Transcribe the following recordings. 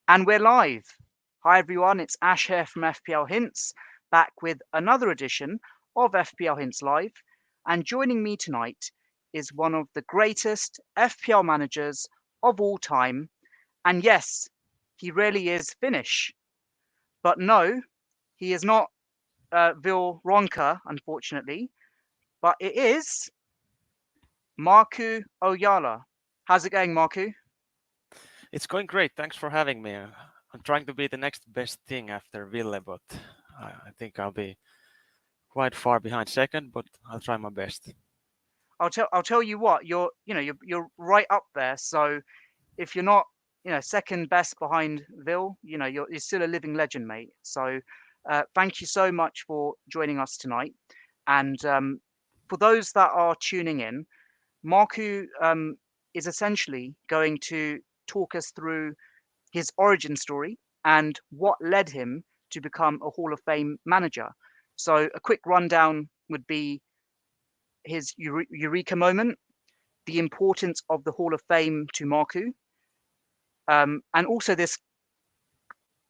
And we're live. Hi everyone, it's Ash here from FPL Hints, back with another edition of FPL Hints Live. And joining me tonight is one of the greatest FPL managers of all time. And yes, he really is Finnish. But no, he is not Ville Ronka, unfortunately. But it is Markku Ojala. How's it going, Markku? It's going great. Thanks for having me. I'm trying to be the next best thing after Ville, but I think I'll be quite far behind second, but I'll try my best. I'll tell you what, you're right up there. So if you're not, second best behind Ville, you're still a living legend, mate. So thank you so much for joining us tonight. And for those that are tuning in, Markku is essentially going to talk us through his origin story and what led him to become a Hall of Fame manager. So a quick rundown would be his eureka moment, the importance of the Hall of Fame to Markku, and also this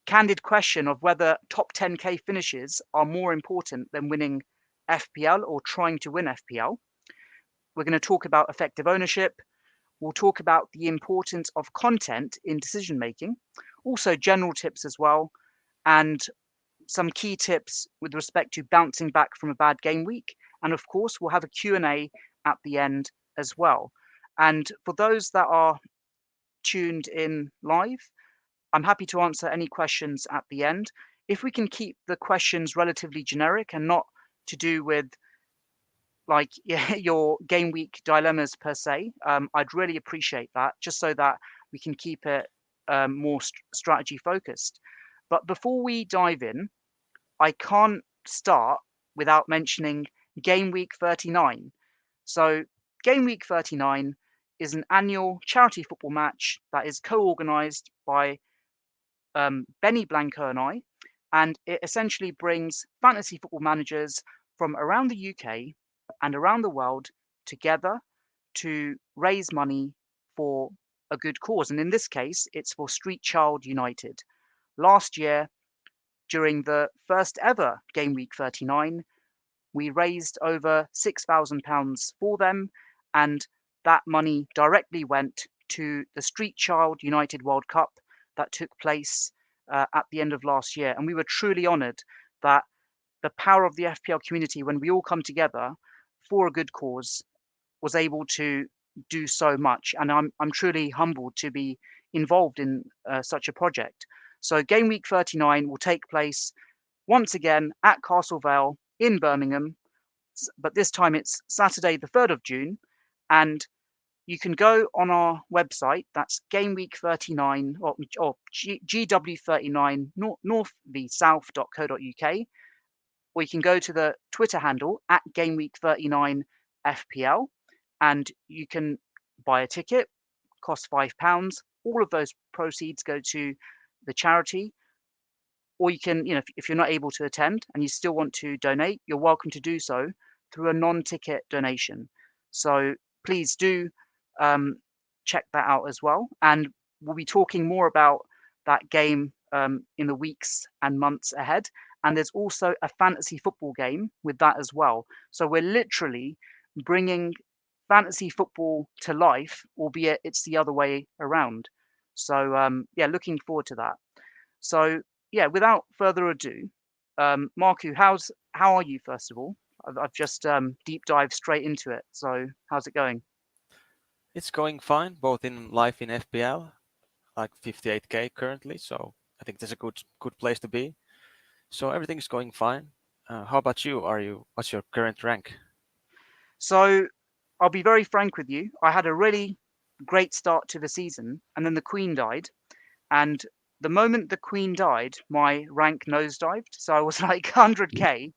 candid question of whether top 10k finishes are more important than winning FPL or trying to win FPL. We're going to talk about effective ownership. We'll talk about the importance of content in decision making, also general tips as well, and some key tips with respect to bouncing back from a bad game week. And of course, we'll have a Q&A at the end as well. And for those that are tuned in live, I'm happy to answer any questions at the end. If we can keep the questions relatively generic and not to do with like your game week dilemmas per se, I'd really appreciate that, just so that we can keep it more strategy focused. But before we dive in, I can't start without mentioning Game Week 39. So, Game Week 39 is an annual charity football match that is co-organised by Benny Blanco and I, and it essentially brings fantasy football managers from around the UK and around the world together to raise money for a good cause. And in this case, it's for Street Child United. Last year, during the first ever Game Week 39, we raised over £6,000 for them, and that money directly went to the Street Child United World Cup that took place at the end of last year. And we were truly honoured that the power of the FPL community, when we all come together for a good cause, was able to do so much. And I'm truly humbled to be involved in such a project. So Game Week 39 will take place once again at Castle Vale in Birmingham, but this time it's Saturday the 3rd of June, and you can go on our website, that's gameweek39 or GW39 northvsouth.co.uk, or you can go to the Twitter handle at gameweek39FPL, and you can buy a ticket, costs £5. All of those proceeds go to the charity. Or you can, if you're not able to attend and you still want to donate, you're welcome to do so through a non-ticket donation. So please do check that out as well. And we'll be talking more about that game in the weeks and months ahead. And there's also a fantasy football game with that as well. So we're literally bringing fantasy football to life, albeit it's the other way around. So yeah, looking forward to that. So yeah, without further ado, Markku, how are you first of all? I've just deep dived straight into it. So how's it going? It's going fine, both in life in FPL, like 58k currently. So I think that's a good place to be. So everything's going fine. How about you? What's your current rank? So I'll be very frank with you. I had a really great start to the season, and then the Queen died, and the moment the Queen died, my rank nosedived. So I was like 100k,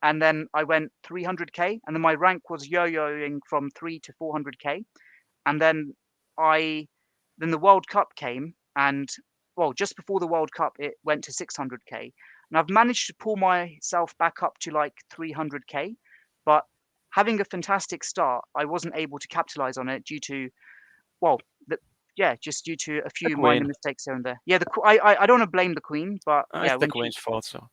and then I went 300k, and then my rank was yo-yoing from 3 to 400k, and then the World Cup came, and well, just before the World Cup, it went to 600k, and I've managed to pull myself back up to like 300k, but having a fantastic start, I wasn't able to capitalize on it due to, well, yeah, just due to a The few minor queen. mistakes here and there. Yeah, I don't want to blame the queen, but It's yeah, the when she queen's fault. So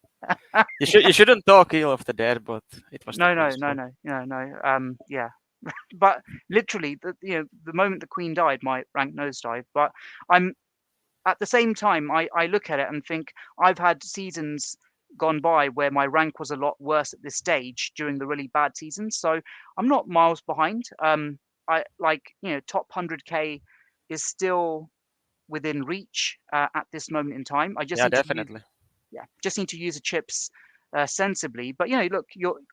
you shouldn't talk ill of the dead, but it was the no, no, queen's no, fault. no, no, no. Yeah, but literally, the moment the queen died, my rank nosedived. But I'm at the same time, I look at it and think I've had seasons gone by where my rank was a lot worse at this stage during the really bad seasons. So I'm not miles behind. I like, top 100k is still within reach at this moment in time. I just Yeah, need to use, definitely. yeah, just need to use the chips sensibly. But look,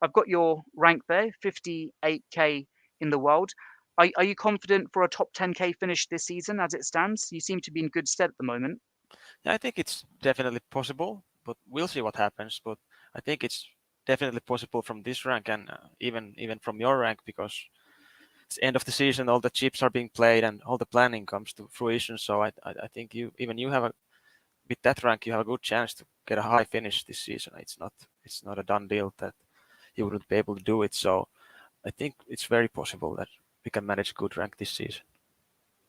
I've got your rank there, 58k in the world. Are you confident for a top 10k finish this season as it stands? You seem to be in good stead at the moment. Yeah, I think it's definitely possible, but we'll see what happens. But I think it's definitely possible from this rank and even from your rank because it's end of the season, all the chips are being played and all the planning comes to fruition. So I think you have a with that rank you have a good chance to get a high finish this season. It's not a done deal that you wouldn't be able to do it. So I think it's very possible that we can manage a good rank this season.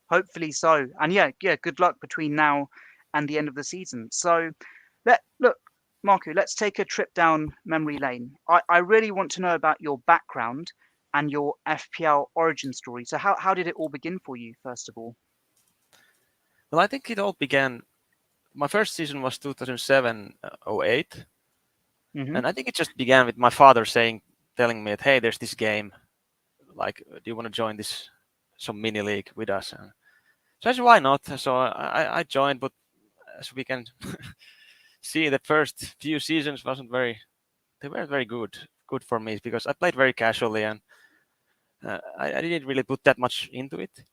Hopefully so. And yeah, good luck between now and the end of the season. So look, Markku, let's take a trip down memory lane. I really want to know about your background and your FPL origin story. So how did it all begin for you, first of all? Well, I think it all began. My first season was 2007-08, Hmm. and I think it just began with my father telling me that hey, there's this game. Like, do you want to join this some mini league with us? And so I said, why not? So I joined, but as we can see, the first few seasons they weren't very good for me because I played very casually and I didn't really put that much into it.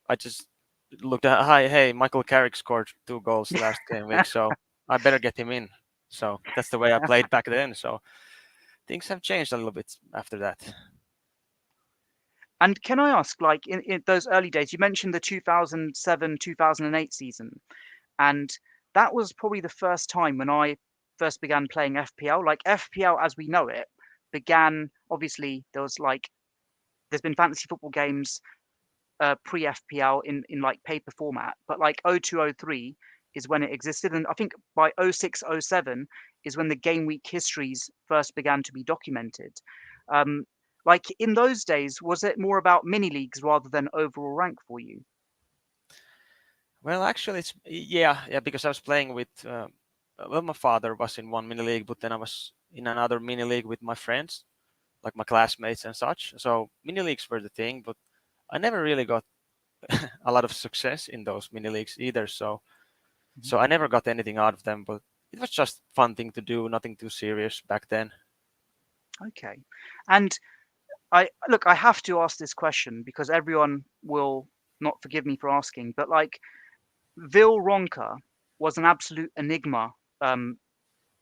I just looked at, hi, hey, Michael Carrick scored 2 goals last game week, so I better get him in. So that's the way I played back then. So things have changed a little bit after that. And can I ask, like in those early days, you mentioned the 2007, 2008 season, and that was probably the first time when I first began playing FPL. Like FPL as we know it began, obviously, there's been fantasy football games pre FPL in like paper format, but like 0203 is when it existed. And I think by 0607 is when the game week histories first began to be documented. Um, like in those days, was it more about mini leagues rather than overall rank for you? Well, actually, it's yeah, because I was playing with. Well, my father was in one mini league, but then I was in another mini league with my friends, like my classmates and such. So mini leagues were the thing, but I never really got a lot of success in those mini leagues either. So Mhm. so I never got anything out of them. But it was just fun thing to do, nothing too serious back then. Okay. And I have to ask this question because everyone will not forgive me for asking, but like Ville Ronka was an absolute enigma, um,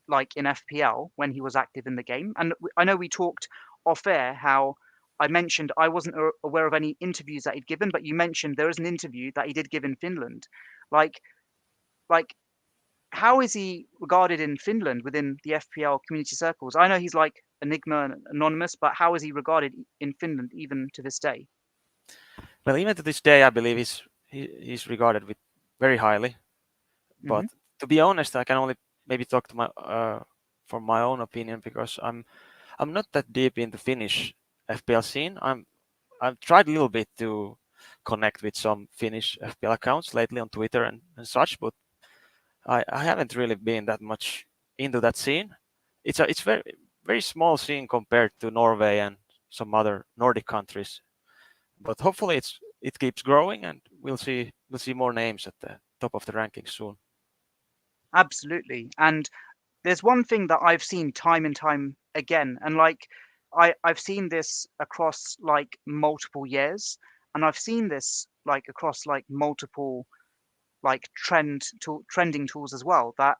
like in FPL when he was active in the game. And I know we talked off air how I mentioned I wasn't aware of any interviews that he'd given, but you mentioned there is an interview that he did give in Finland. Like, like, how is he regarded in Finland within the FPL community circles? I know he's like enigma and anonymous, but how is he regarded in Finland even to this day? Well, even to this day, I believe he's regarded with very highly. But Hmm. to be honest, I can only maybe talk to my for my own opinion because I'm not that deep in the Finnish FPL scene. I've tried a little bit to connect with some Finnish FPL accounts lately on Twitter and such, but I haven't really been that much into that scene. It's very small scene compared to Norway and some other Nordic countries. But hopefully it keeps growing and we'll see more names at the top of the rankings soon. Absolutely. And there's one thing that I've seen time and time again, and like I've seen this across like multiple years, and I've seen this like across like multiple like trending tools as well. That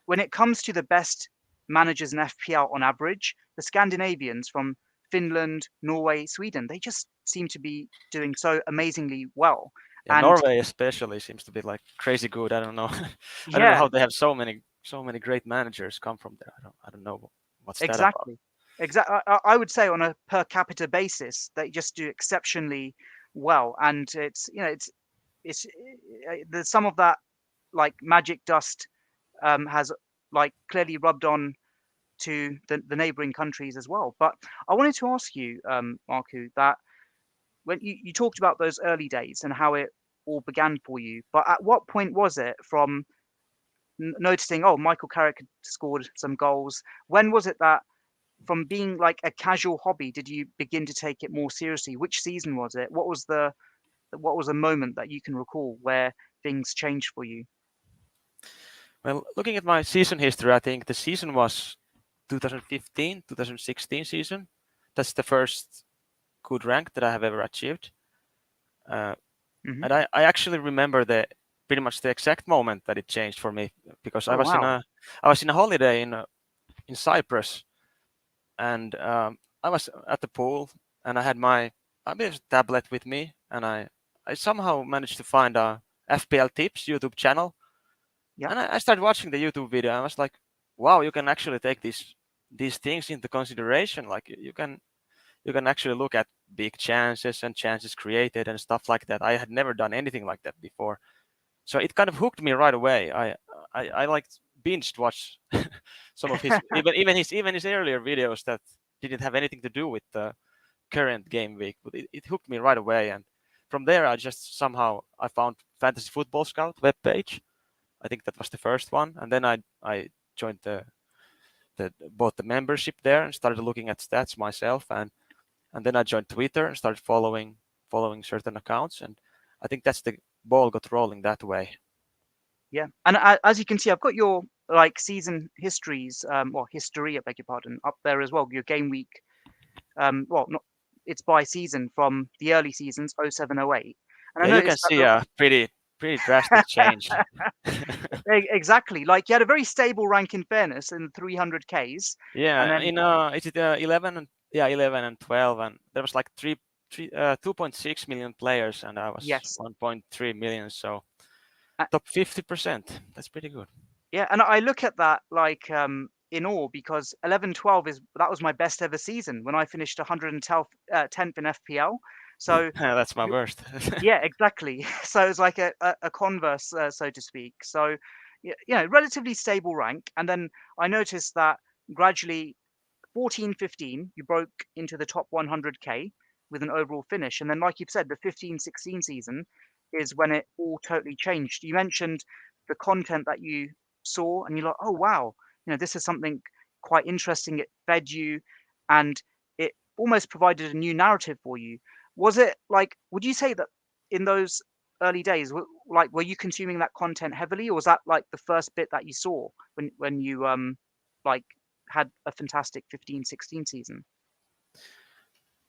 when it comes to the best managers in FPL on average, the Scandinavians from Finland, Norway, Sweden, they just seem to be doing so amazingly well. Yeah, And Norway especially seems to be like crazy good. I don't know. I don't know yeah, how they have so many great managers come from there. I don't know what's that about. exactly. Exactly. I would say on a per capita basis, they just do exceptionally well. And it's it's the some of that like magic dust has like clearly rubbed on to the neighboring countries as well. But I wanted to ask you, Marku, that when you talked about those early days and how it all began for you, but at what point was it from noticing, oh, Michael Carrick had scored some goals? When was it that from being like a casual hobby, did you begin to take it more seriously? Which season was it? What was a moment that you can recall where things changed for you? Well, looking at my season history, I think the season was 2015, 2016 season. That's the first good rank that I have ever achieved. Uh, Hmm. and I actually remember the pretty much the exact moment that it changed for me because Oh wow. I was in a holiday in Cyprus, and I was at the pool, and I had my tablet with me, and I somehow managed to find a FPL Tips YouTube channel, Yeah. and I started watching the YouTube video. I was like, wow, you can actually take these things into consideration. Like you can actually look at big chances and chances created and stuff like that. I had never done anything like that before, so it kind of hooked me right away. I like binged watch some of his even his earlier videos that didn't have anything to do with the current game week, but it hooked me right away. And from there, I just somehow I found Fantasy Football Scout webpage. I think that was the first one, and then I joined the bought the membership there and started looking at stats myself, and then I joined Twitter and started following certain accounts, and I think that's the ball got rolling that way. Yeah. And as you can see, I've got your like season histories, or history, I beg your pardon, up there as well. Your game week, well, not it's by season from the early seasons, 07, 08. And I Yeah, you can noticed that see a pretty drastic change. exactly, like you had a very stable rank in fairness in the 300Ks, and Yeah, then in is it 11 and yeah 11 and 12, and there was like 2.6 million players, and I was yes, 1.3 million, so uh, top 50%. That's pretty good. yeah, and I look at that like in awe because 11, 12 is that was my best ever season when I finished 110th 10th in FPL. So That's my worst. yeah, exactly. So it's like a converse, so to speak. So, relatively stable rank. And then I noticed that gradually 14, 15, you broke into the top 100K with an overall finish. And then, like you've said, the 15, 16 season is when it all totally changed. You mentioned the content that you saw, and you're like, oh, wow, this is something quite interesting. It fed you and it almost provided a new narrative for you. Was it like, would you say that in those early days, like, were you consuming that content heavily, or was that like the first bit that you saw when you like had a fantastic 15, 16 season?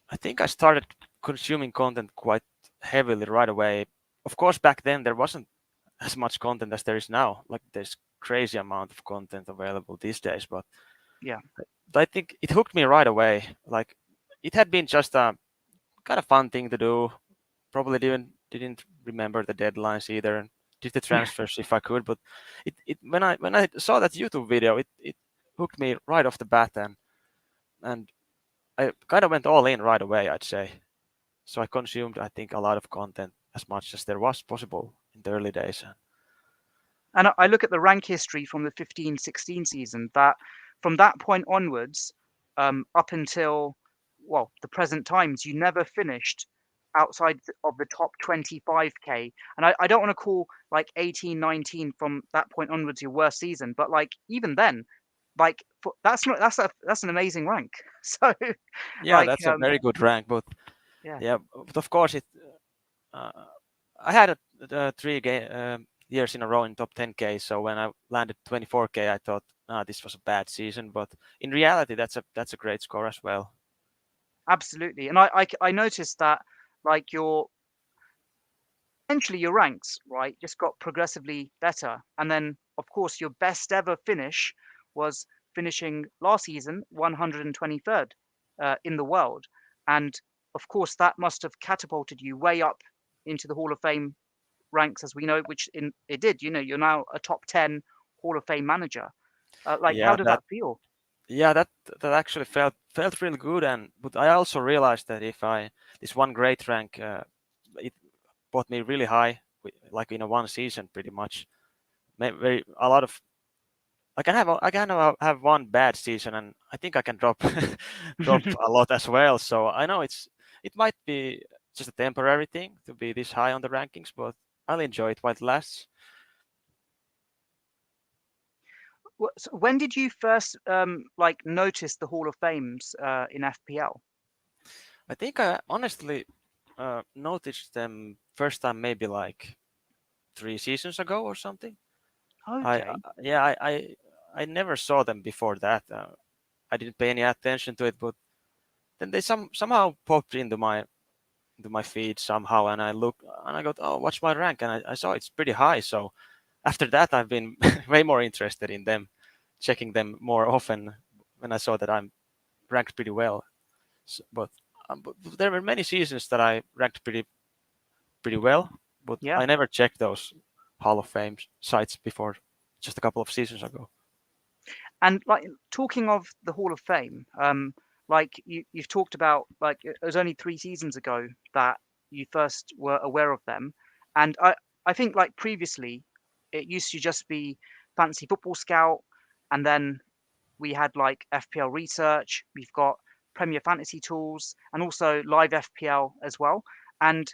I think I started consuming content quite heavily right away. Of course, back then there wasn't as much content as there is now. Like there's crazy amount of content available these days, but Yeah. I think it hooked me right away. Like it had been just a kind of fun thing to do. Probably didn't remember the deadlines either, and did the transfers if I could. But it when I saw that YouTube video, it hooked me right off the bat, and I kind of went all in right away, I'd say. So I consumed, I think, a lot of content as much as there was possible in the early days. And I look at the rank history from the 15, 16 season, that from that point onwards, up until, well, the present times, you never finished outside of the top 25K. And I don't want to call like 18, 19 from that point onwards your worst season, but like even then, like that's not that's an amazing rank. So Yeah, like that's a very good rank. But yeah. yeah, but of course uh, I had years in a row in top 10K. So when I landed 24K, I thought, this was a bad season. But in reality, that's a great score as well. Absolutely. And I noticed that like your ranks, right, just got progressively better. And then, of course, your best ever finish was finishing last season 123rd in the world. And of course, that must have catapulted you way up into the Hall of Fame ranks, as we know, which it did. You're now a top 10 Hall of Fame manager. Like, how Yeah, does that feel? that actually felt really good. And but I also realized that if I this one great rank, it brought me really high like in a one season pretty much. Very a lot of I can have one bad season, and I think I can drop drop a lot as well. So I know it might be just a temporary thing to be this high on the rankings, but I'll enjoy it while it lasts. So when did you first like notice the Hall of Fames in FPL? I think I honestly noticed them first time maybe like 3 seasons ago or something. Okay. Yeah, I never saw them before that. I didn't pay any attention to it, but then they somehow popped into my feed somehow, and I look and I go, oh, what's my rank? And I saw it's pretty high. So after that, I've been way more interested in them, checking them more often when I saw that I'm ranked pretty well. So, but there were many seasons that I ranked pretty well, but Yeah. I never checked those Hall of Fame sites before, just a couple of seasons ago. And like talking of the Hall of Fame, like you've talked about, like it was only 3 seasons ago that you first were aware of them, and I think like previously, it used to just be Fantasy Football Scout, and then we had like FPL Research, we've got Premier Fantasy Tools, and also Live FPL as well. And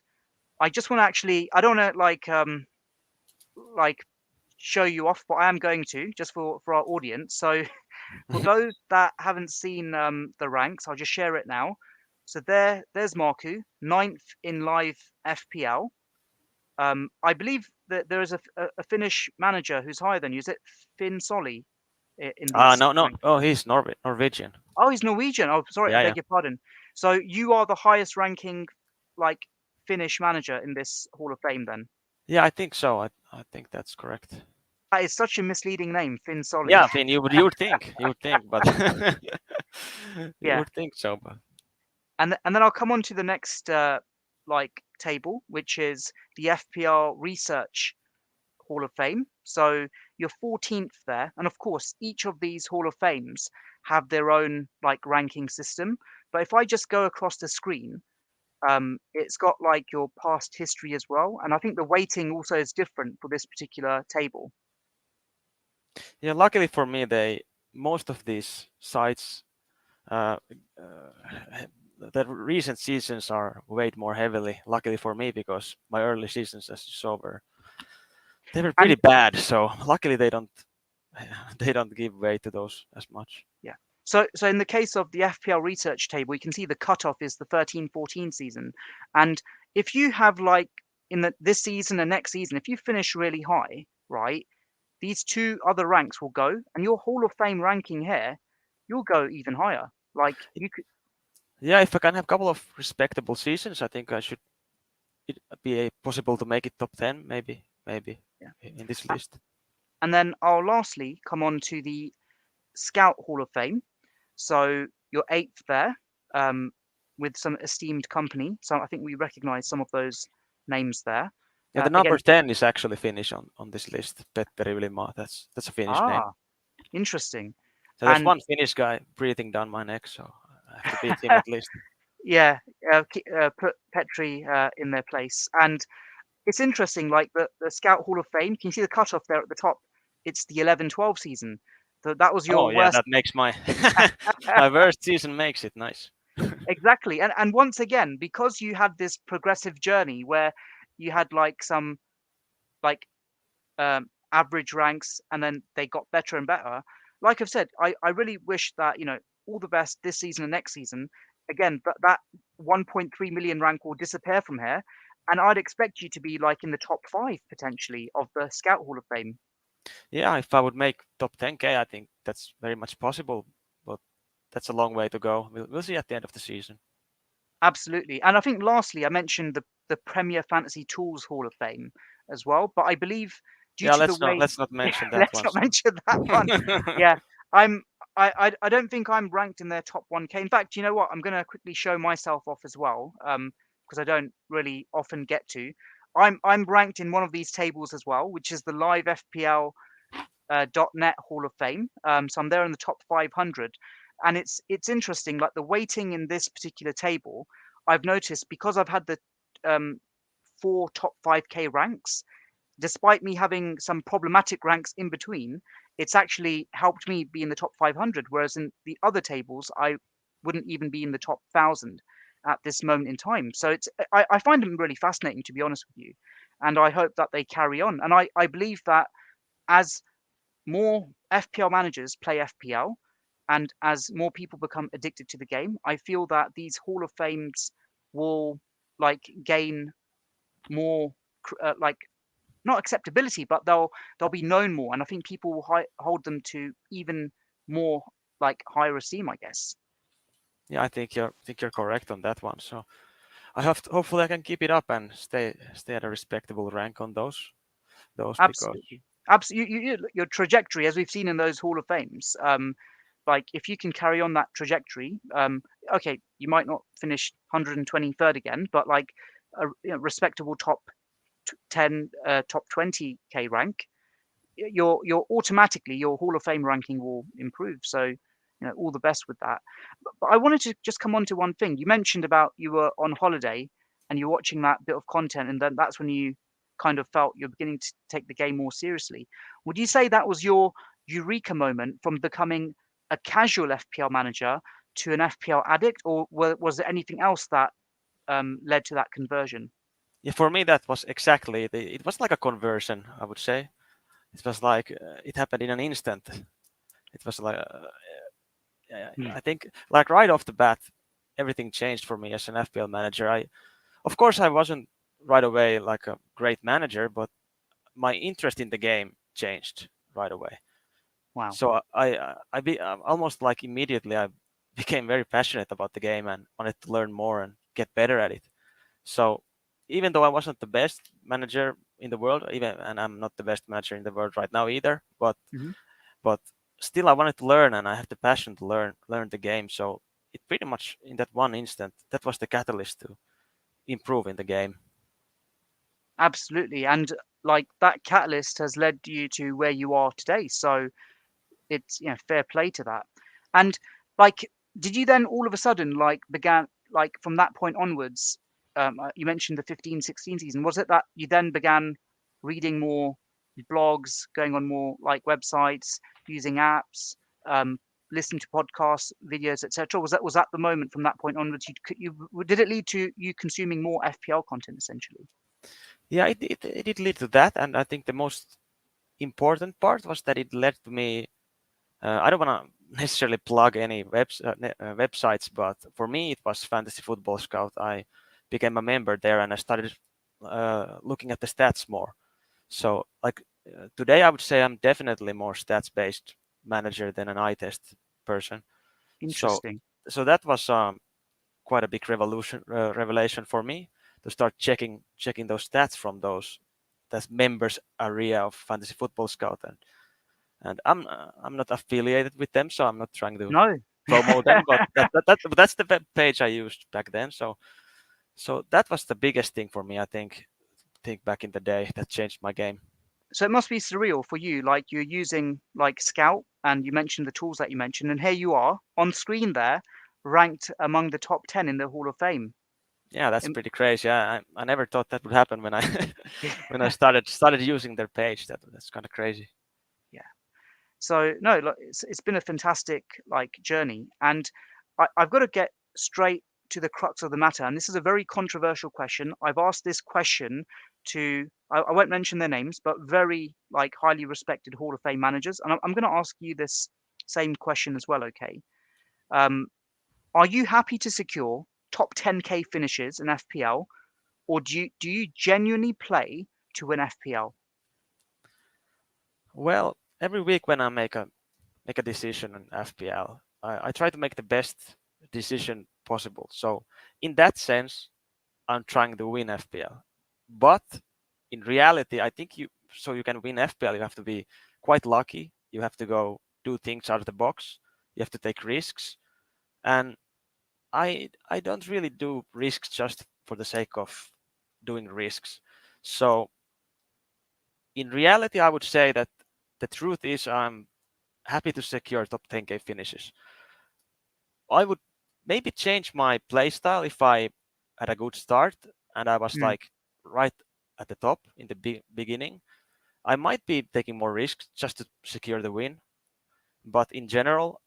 I just want to actually, I don't want to like show you off, but I am going to just for our audience. So for those that haven't seen the ranks, I'll just share it now. So there's Markku, ninth in live FPL. I believe that there is a Finnish manager who's higher than you. Is it Finn Solly in these No, no. ranks? Oh, he's Norwegian. Oh, he's Norwegian. Oh, sorry, I Yeah, yeah. beg your pardon. So you are the highest ranking like Finnish manager in this Hall of Fame then? Yeah, I think so. I think that's correct. That is such a misleading name, Finn Solly. Yeah, I mean, you would think, but you Yeah. would think so, but And then I'll come on to the next like table, which is the FPL Research Hall of Fame. So you're 14th there, and of course, each of these Hall of Fames have their own like ranking system. But if I just go across the screen, it's got like your past history as well, and I think the weighting also is different for this particular table. yeah. Luckily for me, they most of these sites, uh, the recent seasons are weighed more heavily. Luckily for me, because my early seasons, as you saw, they were pretty And bad. So luckily they don't they don't give way to those as much. yeah. So in the case of the FPL research table, you can see the cutoff is the 13-14 season. And if you have like in this season and next season, if you finish really high, right, these two other ranks will go, and your Hall of Fame ranking here, you'll go even higher. Like you could, Yeah, if I can have a couple of respectable seasons, I think I should it be possible to make it top 10, maybe yeah. in this list. And then I'll lastly come on to the Scout Hall of Fame. So you're eighth there, um, with some esteemed company. So I think we recognise some of those names there. Yeah, the number Again, 10 is actually Finnish on this list. Petteri Ylimaa. That's a Finnish name. interesting. So there's And one Finnish guy breathing down my neck, so I have to beat him at least. yeah, put Petri in their place. And it's interesting, like the Scout Hall of Fame. Can you see the cutoff there at the top? It's the 11-12 season. So that was Oh your yeah, worst. that makes my my worst season makes it nice. Exactly. And once again, because you had this progressive journey where you had like some like average ranks, and then they got better and better. Like I've said, I really wish that, all the best this season and next season. Again, that 1.3 million rank will disappear from here. And I'd expect you to be like in the top five potentially of the Scout Hall of Fame. Yeah, if I would make top 10k, I think that's very much possible, but that's a long way to go. We'll see at the end of the season. Absolutely. And I think lastly, I mentioned the Premier Fantasy Tools Hall of Fame as well. But I believe due Yeah, to the way, let's not mention that let's one. not So. mention that one. Yeah, I'm I don't think I'm ranked in their top 1K. In fact, you know what? I'm gonna quickly show myself off as well, because I don't really often get to. I'm ranked in one of these tables as well, which is the Live FPL .NET Hall of Fame. So I'm there in the top 500, and it's interesting. Like the weighting in this particular table, I've noticed because I've had the um, 4 top 5k ranks, despite me having some problematic ranks in between, it's actually helped me be in the top 500. Whereas in the other tables, I wouldn't even be in the top 1,000 at this moment in time. So I find them really fascinating, to be honest with you. And I hope that they carry on. And I believe that as more FPL managers play FPL and as more people become addicted to the game, I feel that these Hall of Fames will like gain more like not acceptability, but they'll be known more, and I think people will hold them to even more like higher esteem, I guess. Yeah, I think you're correct on that one. So hopefully I can keep it up and stay at a respectable rank on those because Absolutely, absolutely. Your trajectory, as we've seen in those Hall of Fames, like if you can carry on that trajectory, okay, you might not finish 123rd again, but like a respectable top 10, top 20k rank, you're automatically your Hall of Fame ranking will improve. So, all the best with that. But I wanted to just come on to one thing. You mentioned about you were on holiday and you're watching that bit of content, and then that's when you kind of felt you're beginning to take the game more seriously. Would you say that was your eureka moment from becoming a casual FPL manager to an FPL addict, or was there anything else that led to that conversion? yeah, for me that was exactly it was like a conversion, I would say. It was like it happened in an instant. It was like Hmm. I think like right off the bat, everything changed for me as an FPL manager. Of course, I wasn't right away like a great manager, but my interest in the game changed right away. Wow. So almost like immediately I became very passionate about the game and wanted to learn more and get better at it. So even though I wasn't the best manager in the world, and I'm not the best manager in the world right now either, Hmm. but still I wanted to learn and I have the passion to learn the game. So it pretty much in that one instant that was the catalyst to improve in the game. Absolutely. And like that catalyst has led you to where you are today. So it's, fair play to that. And like, did you then all of a sudden like began like from that point onwards, you mentioned the 15-16 season, was it that you then began reading more blogs, going on more like websites, using apps, um, listening to podcasts, videos, etc.? Was that the moment from that point onwards? Did it lead to you consuming more FPL content essentially? Yeah, it did lead to that, and I think the most important part was that it led to me. I don't want to necessarily plug any websites, but for me it was Fantasy Football Scout. I became a member there, and I started looking at the stats more. So, like today, I would say I'm definitely more stats-based manager than an eye test person. So, Interesting. so that was quite a big revelation for me to start checking those stats from those that members area of Fantasy Football Scout, and I'm not affiliated with them, so I'm not trying to No. promote them. But that's the web page I used back then. So that was the biggest thing for me. I think back in the day that changed my game. So it must be surreal for you, like you're using like Scout and you mentioned the tools that you mentioned, and here you are on screen there, ranked among the top 10 in the Hall of Fame. Yeah, that's Im- pretty crazy. I never thought that would happen when I when I started using their page. That's kind of crazy. Yeah. So no, look, it's been a fantastic like journey, and I've got to get straight to the crux of the matter. And this is a very controversial question. I've asked this question to I won't mention their names, but very like highly respected Hall of Fame managers, and I'm going to ask you this same question as well. Okay. Um, Are you happy to secure top 10k finishes in FPL, or do you genuinely play to win FPL? Well, every week when I make a decision in FPL, I try to make the best decision possible. So in that sense, I'm trying to win FPL. But in reality, I think you can win FPL, you have to be quite lucky. You have to go do things out of the box. You have to take risks. And I don't really do risks just for the sake of doing risks. So in reality, I would say that the truth is I'm happy to secure top 10k finishes. I would maybe change my playstyle if I had a good start and I was Hmm. like right at the top in the beginning, I might be taking more risks just to secure the win. But in general,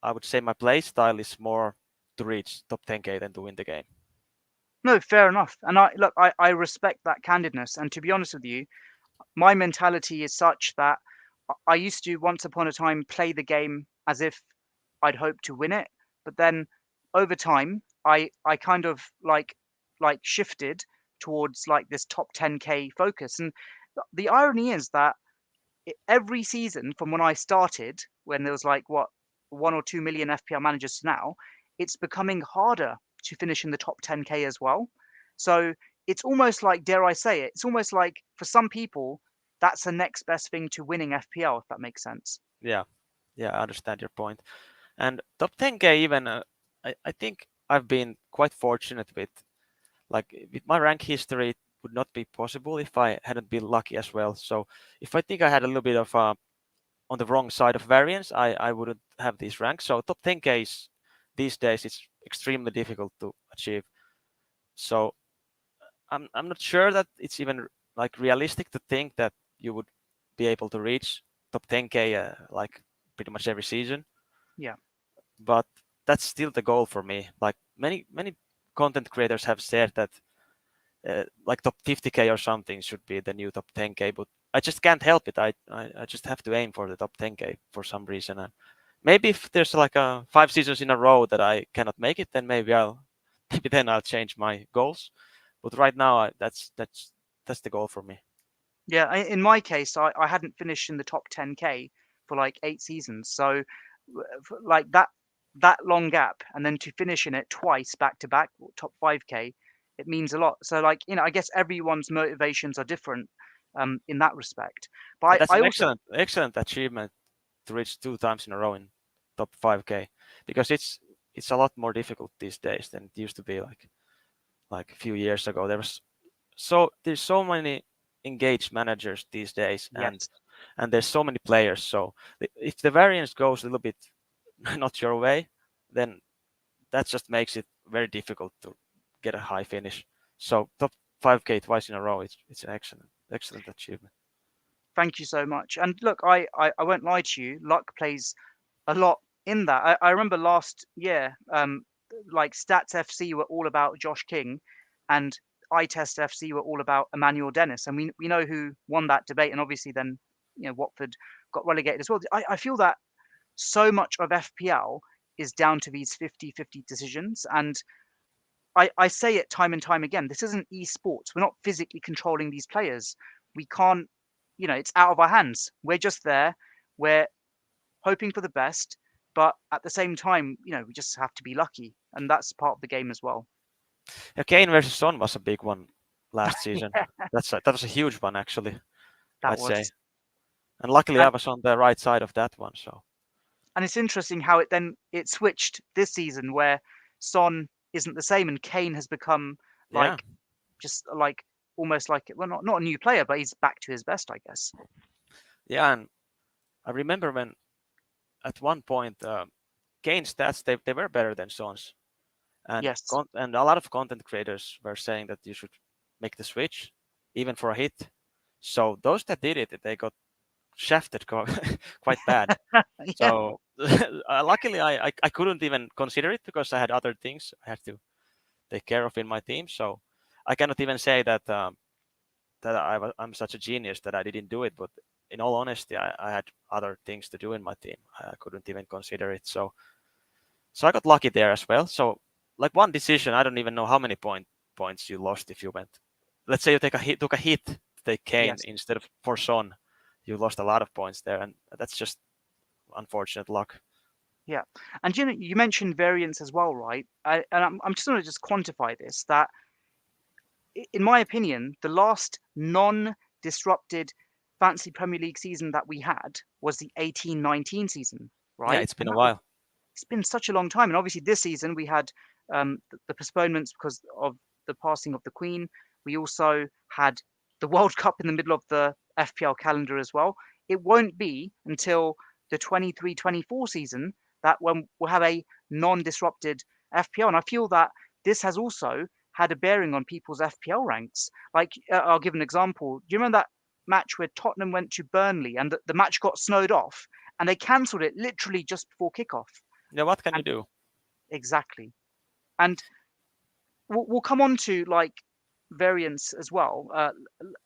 I would say my play style is more to reach top 10k than to win the game. No, fair enough. And I respect that candidness. And to be honest with you, my mentality is such that I used to once upon a time play the game as if I'd hope to win it, but then over time I kind of like shifted towards like this top 10k focus. And the irony is that every season from when I started, when there was like what 1 or 2 million FPL managers to now, it's becoming harder to finish in the top 10k as well. So it's almost like, dare I say it, it's almost like for some people that's the next best thing to winning FPL, if that makes sense. Yeah, yeah, I understand your point. And top 10k even, I think I've been quite fortunate with my rank history. It would not be possible if I hadn't been lucky as well. So if I think I had a little bit of on the wrong side of variance, I wouldn't have these ranks. So top 10k is these days it's extremely difficult to achieve. So I'm not sure that it's even like realistic to think that you would be able to reach top 10k like pretty much every season. Yeah. But that's still the goal for me. Like many content creators have said that like top 50k or something should be the new top 10k, but I just can't help it. I just have to aim for the top 10k for some reason. And maybe if there's like 5 seasons in a row that I cannot make it, then maybe then I'll change my goals. But right now, that's the goal for me. Yeah, in my case, I hadn't finished in the top 10k for like 8 seasons. So like that long gap, and then to finish in it twice back to back, top 5k, it means a lot. So like, I guess everyone's motivations are different in that respect. But And that's I an also, excellent achievement to reach 2 times in a row in top 5k, because it's a lot more difficult these days than it used to be like a few years ago. There's so many engaged managers these days, yes. and there's so many players. So if the variance goes a little bit not your way, then that just makes it very difficult to get a high finish. So top 5k twice in a row, it's an excellent achievement. Thank you so much. And look, I won't lie to you, luck plays a lot in that. I remember last year, like Stats FC were all about Josh King, and I Test FC were all about Emmanuel Dennis, and we know who won that debate, and obviously then Watford got relegated as well. I feel that so much of FPL is down to these 50-50 decisions, and I say it time and time again. This isn't esports. We're not physically controlling these players. We can't, it's out of our hands. We're just there. We're hoping for the best, but at the same time, we just have to be lucky, and that's part of the game as well. Yeah, Kane versus Son was a big one last season. Yeah, That was a huge one actually, that I'd say. was. And luckily I And, was on the right side of that one. So and it's interesting how it switched this season, where Son isn't the same, and Kane has become yeah, like just like almost like, well, not a new player, but he's back to his best, I guess. yeah. And I remember when at one point Kane's stats they were better than Son's, and Yes. and a lot of content creators were saying that you should make the switch even for a hit. So those that did it, they got shafted quite bad. Yeah. So luckily I couldn't even consider it because I had other things I had to take care of in my team. So I cannot even say that I'm such a genius that I didn't do it. But in all honesty, I had other things to do in my team. I couldn't even consider it. So I got lucky there as well. So like one decision, I don't even know how many points you lost if you went. Let's say you took a hit to take Kane Yes. instead of for Son. You lost a lot of points there, and that's just unfortunate luck. Yeah. And you mentioned variance as well, right? And I'm just going to just quantify this, that in my opinion, the last non-disrupted fancy Premier League season that we had was the 18-19 season, Yeah, right? it's been And a while. it's been such a long time. And obviously this season we had the postponements because of the passing of the Queen. We also had the World Cup in the middle of the FPL calendar as well. It won't be until the 23-24 season that when we'll have a non-disrupted FPL. And I feel that this has also had a bearing on people's FPL ranks. Like, I'll give an example. Do you remember that match where Tottenham went to Burnley and the match got snowed off and they cancelled it literally just before kickoff? Yeah, what can you And do? exactly. And we'll come on to like variants as well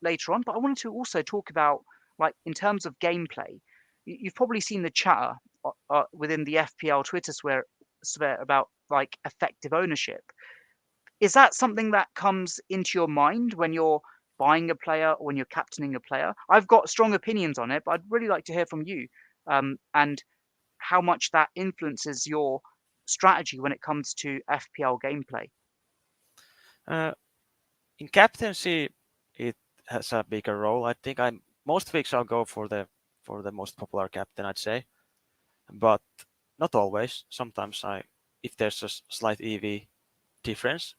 later on, but I wanted to also talk about like in terms of gameplay. You've probably seen the chatter within the FPL Twitter sphere about like effective ownership. Is that something that comes into your mind when you're buying a player or when you're captaining a player? I've got strong opinions on it, but I'd really like to hear from you, and how much that influences your strategy when it comes to FPL gameplay. Uh, in captaincy, it has a bigger role. I think most weeks I'll go for the most popular captain, I'd say, but not always. Sometimes if there's a slight EV difference,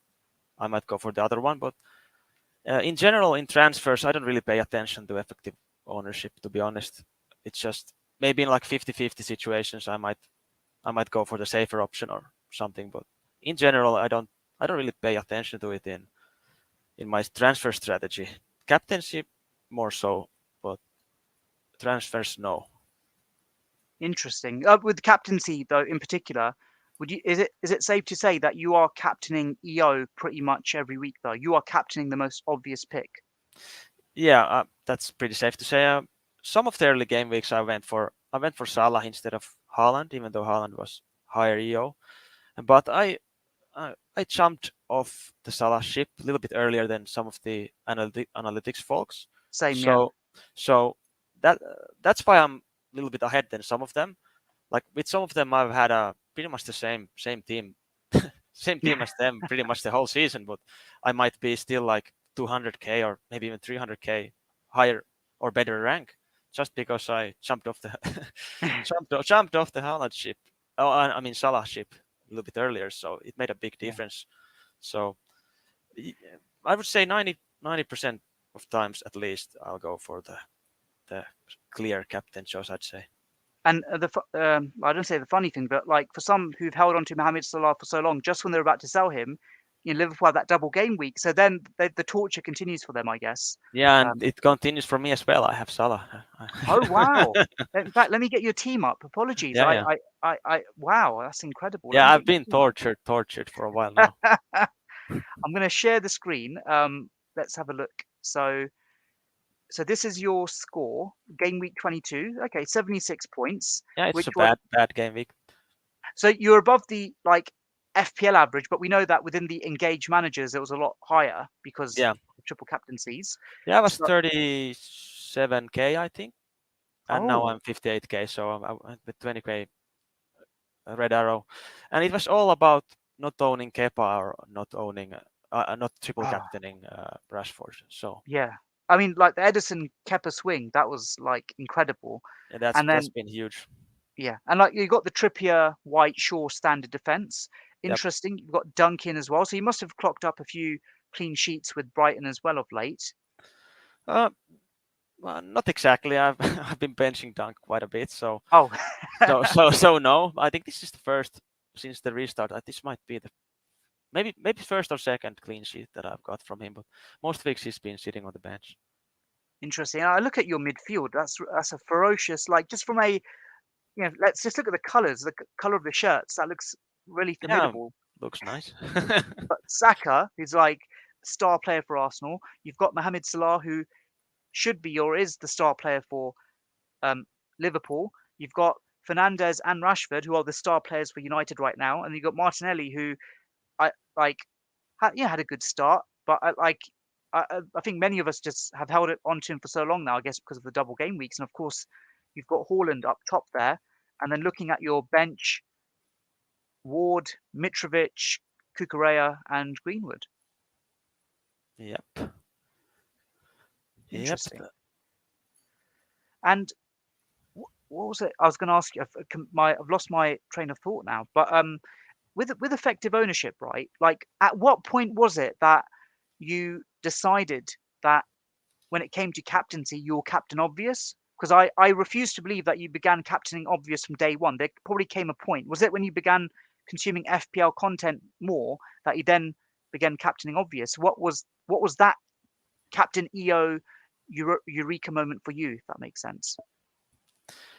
I might go for the other one. But in general, in transfers, I don't really pay attention to effective ownership, to be honest. It's just maybe in like 50-50 situations, I might go for the safer option or something. But in general, I don't really pay attention to it in my transfer strategy. Captaincy more so, but transfers no. Interesting. With captaincy though, in particular, is it safe to say that you are captaining EO pretty much every week though? You are captaining the most obvious pick. Yeah, that's pretty safe to say. Some of the early game weeks I went for Salah instead of Haaland, even though Haaland was higher EO. But I jumped off the Salah ship a little bit earlier than some of the analytics folks. Same, yeah. So that's why I'm a little bit ahead than some of them. Like with some of them, I've had pretty much the same team, same team as them pretty much the whole season. But I might be still like 200k or maybe even 300k higher or better rank just because I jumped off the jumped off the Haaland ship. Oh, I mean Salah ship a little bit earlier, so it made a big Yeah. difference. So I would say 90% of times at least I'll go for the clear captain choice, I'd say. And I don't say the funny thing, but like for some who've held on to Mohamed Salah for so long, just when they're about to sell him, Liverpool had that double game week. So then the torture continues for them, I guess. Yeah, and Um, it continues for me as well. I have Salah. oh wow! In fact, let me get your team up. Apologies. Yeah, yeah. Wow, that's incredible. Let Yeah, me I've get your been team tortured for a while now. up. I'm going to share the screen. Let's have a look. So this is your score, game week 22. Okay, 76 points, Yeah, it's which a was bad game week. so you're above the like FPL average, but we know that within the engaged managers it was a lot higher because Yeah, of triple captaincies. yeah, I was So 37k, I think, and now oh I'm 58k, so I'm with 20k red arrow, and it was all about not owning Kepa or not triple oh captaining Rashford. So yeah, I mean like the Edison Kepa swing that was like incredible, yeah, and that's then been huge. yeah, and like you got the Trippier, White, Shaw standard defense. Yep. Interesting. You've got Duncan as well, so you must have clocked up a few clean sheets with Brighton as well of late. Uh, well, not exactly. I've I've been benching Dunk quite a bit, so Oh, so no. I think this is the first since the restart. This might be the maybe first or second clean sheet that I've got from him, but most weeks he's been sitting on the bench. interesting. I look at your midfield. That's a ferocious. Like just from a let's just look at the colours, the color of the shirts. That looks really Yeah, formidable. looks nice. But Saka, who's like star player for Arsenal. You've got Mohamed Salah, who should be or is the star player for um, Liverpool. You've got Fernandez and Rashford, who are the star players for United right now, and you've got Martinelli, who I like had a good start, but I think many of us just have held it onto him for so long now, I guess because of the double game weeks, and of course you've got Haaland up top there, and then looking at your bench, Ward, Mitrovic, Kukurea, and Greenwood. Yep. Yep. Interesting. And what was it? I was going to ask you. I've lost my train of thought now. But with effective ownership, right? Like, at what point was it that you decided that when it came to captaincy, you were captain obvious? Because I refuse to believe that you began captaining obvious from day one. There probably came a point. Was it when you began consuming FPL content more that you then began captaining obvious. What was that Captain EO eureka moment for you, if that makes sense?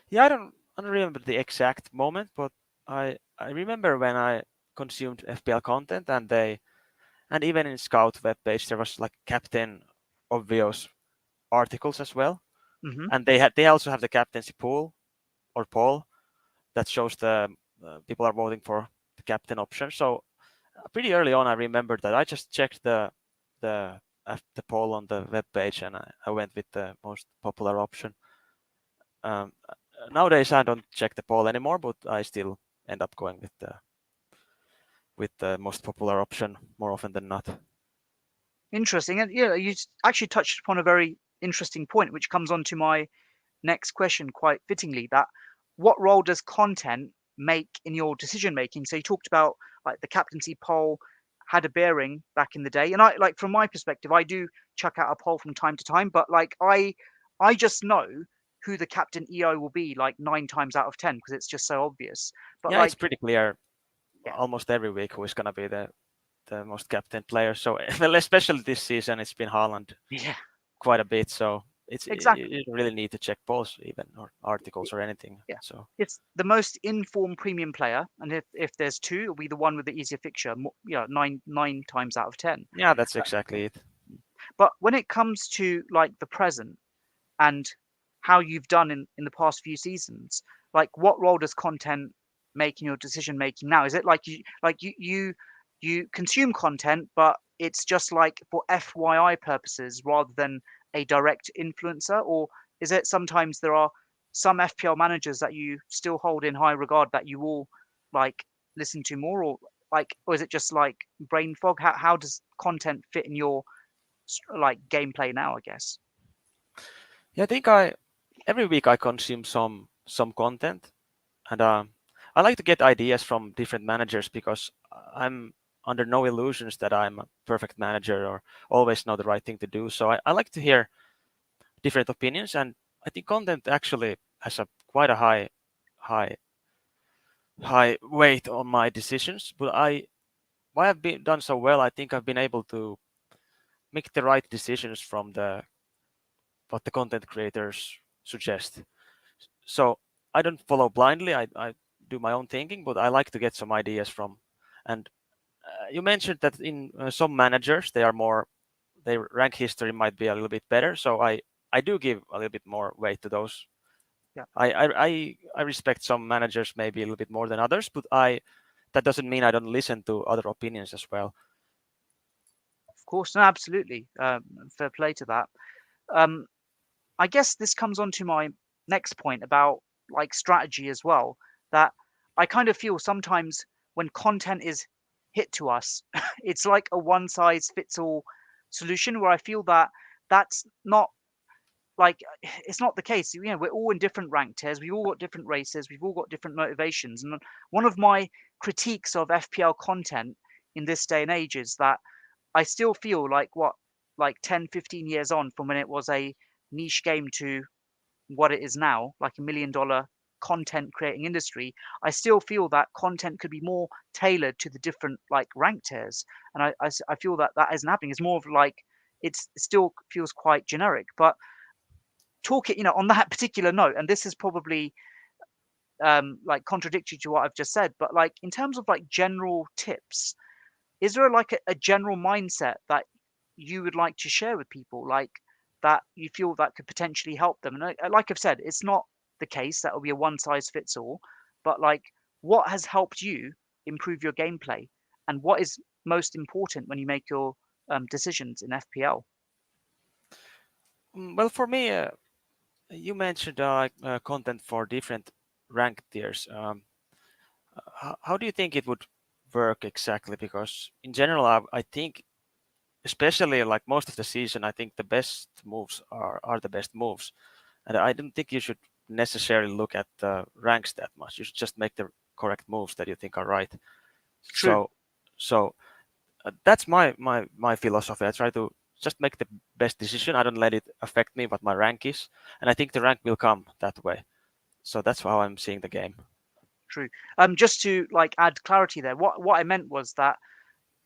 Yeah, I don't remember the exact moment, but I remember when I consumed FPL content, and even in Scout webpage there was like Captain Obvious articles as well, Hmm. and they also have the captaincy pool or poll that shows the people are voting for the captain option. So pretty early on, I remember that I just checked the the poll on the web page, and I went with the most popular option. Nowadays, I don't check the poll anymore, but I still end up going with the most popular option more often than not. Interesting. And you actually touched upon a very interesting point, which comes on to my next question quite fittingly, that what role does content make in your decision making? So you talked about like the captaincy poll had a bearing back in the day. And I like from my perspective, I do chuck out a poll from time to time, but like I just know who the captain EO will be like 9 times out of 10 because it's just so obvious. But Yeah, it's like, pretty clear yeah, almost every week who is gonna be the most captain player. So well, especially this season, it's been Haaland yeah, quite a bit. So exactly. you don't really need to check polls even or articles or anything. Yeah. So It's the most informed premium player, and if there's two, it'll be the one with the easier fixture. Nine times out of 10. yeah, that's Uh, exactly it. But when it comes to like the present and how you've done in the past few seasons, like what role does content make in your decision making now? Is it like you consume content, but it's just like for FYI purposes rather than a direct influencer, or is it sometimes there are some FPL managers that you still hold in high regard that you will like listen to more, or is it just like brain fog? How does content fit in your like gameplay now, I guess? Yeah, I think I every week I consume some content, and I like to get ideas from different managers because I'm under no illusions that I'm a perfect manager or always know the right thing to do. So I like to hear different opinions, and I think content actually has a quite a high high weight on my decisions. But why I've been done so well, I think I've been able to make the right decisions from the what the content creators suggest. So I don't follow blindly. I do my own thinking, but I like to get some ideas from. And you mentioned that in some managers, they are more, their rank history might be a little bit better. So I do give a little bit more weight to those. Yeah. I respect some managers maybe a little bit more than others, but that doesn't mean I don't listen to other opinions as well. Of course, no, absolutely. Fair play to that. Um, I guess this comes on to my next point about like strategy as well. That I kind of feel sometimes when content is hit to us, it's like a one size fits all solution where I feel that that's not like it's not the case. We're all in different rank tiers. We've all got different races. We've all got different motivations. And one of my critiques of FPL content in this day and age is that I still feel like 10, 15 years on from when it was a niche game to what it is now, like $1 million content creating industry. I still feel that content could be more tailored to the different like rank tiers. And I feel that that isn't happening. It's more of like, it still feels quite generic, but talk it, on that particular note, and this is probably like contradictory to what I've just said, but like in terms of like general tips, is there like a general mindset that you would like to share with people, like that you feel that could potentially help them? And like I've said, it's not the case that will be a one size fits all, but like what has helped you improve your gameplay, and what is most important when you make your decisions in FPL? Well, for me, you mentioned content for different rank tiers. How do you think it would work exactly? Because in general, I think, especially like most of the season, I think the best moves are the best moves, and I don't think you should necessarily look at the ranks that much. You should just make the correct moves that you think are right. True. So that's my philosophy. I try to just make the best decision. I don't let it affect me what my rank is, and I think the rank will come that way. So that's how I'm seeing the game. True. Just to like add clarity there, what I meant was that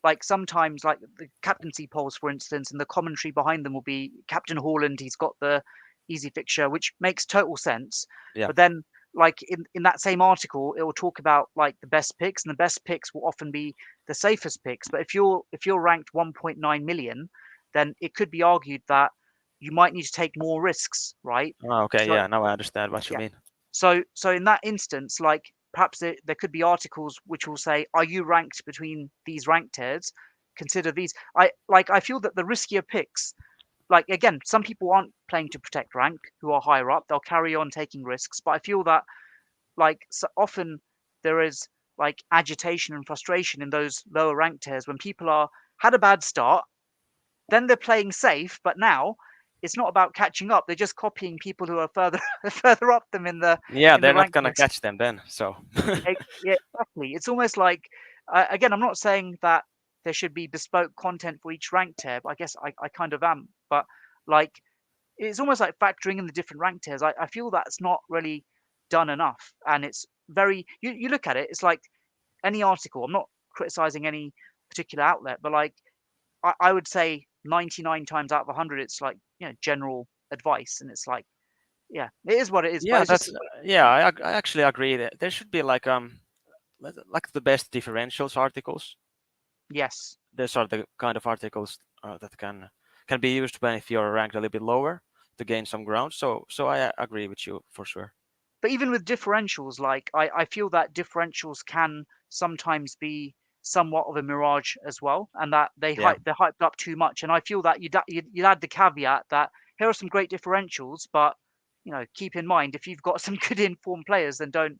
like sometimes like the captaincy polls, for instance, and the commentary behind them will be Captain Haaland. He's got the easy fixture, which makes total sense. Yeah. But then, like in that same article, it will talk about like the best picks, and the best picks will often be the safest picks. But if you're ranked 1.9 million, then it could be argued that you might need to take more risks, right? Oh, okay. So Yeah. Now I understand what you yeah, mean. so in that instance, like perhaps there could be articles which will say, "Are you ranked between these rank tiers? Consider these." I feel that the riskier picks, like again, some people aren't playing to protect rank who are higher up. They'll carry on taking risks, but I feel that like so often there is like agitation and frustration in those lower rank tiers when people are had a bad start, then they're playing safe, but now it's not about catching up. They're just copying people who are further further up them Yeah, in the they're not rank gonna list. catch them then. So Yeah, exactly. It's almost like, again, I'm not saying that there should be bespoke content for each rank tier, but I guess I kind of am. But like, it's almost like factoring in the different rank tiers. I feel that's not really done enough. And it's very, you look at it, it's like any article. I'm not criticizing any particular outlet, but like, I would say 99 times out of 100, it's like, general advice. And it's like, yeah, it is what it is. But yeah, it's just, that's yeah. I actually agree that there should be like the best differentials articles. yes. These are the kind of articles that can be used when if you're ranked a little bit lower to gain some ground. So I agree with you for sure. But even with differentials, like I feel that differentials can sometimes be somewhat of a mirage as well, and that Yeah. they're hyped up too much. And I feel that you'd add the caveat that here are some great differentials, but keep in mind if you've got some good informed players, then don't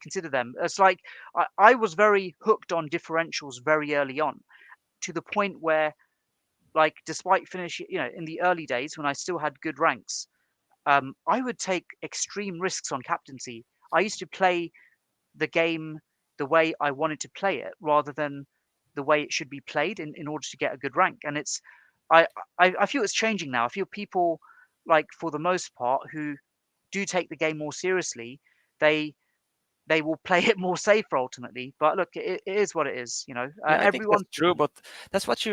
consider them. It's like I was very hooked on differentials very early on, to the point where like despite finishing in the early days when I still had good ranks, I would take extreme risks on captaincy. I used to play the game the way I wanted to play it rather than the way it should be played in order to get a good rank. And it's I, I feel it's changing now. I feel people like for the most part who do take the game more seriously, they they will play it more safer ultimately. But look, it is what it is. Yeah, I think that's Everyone true, but that's what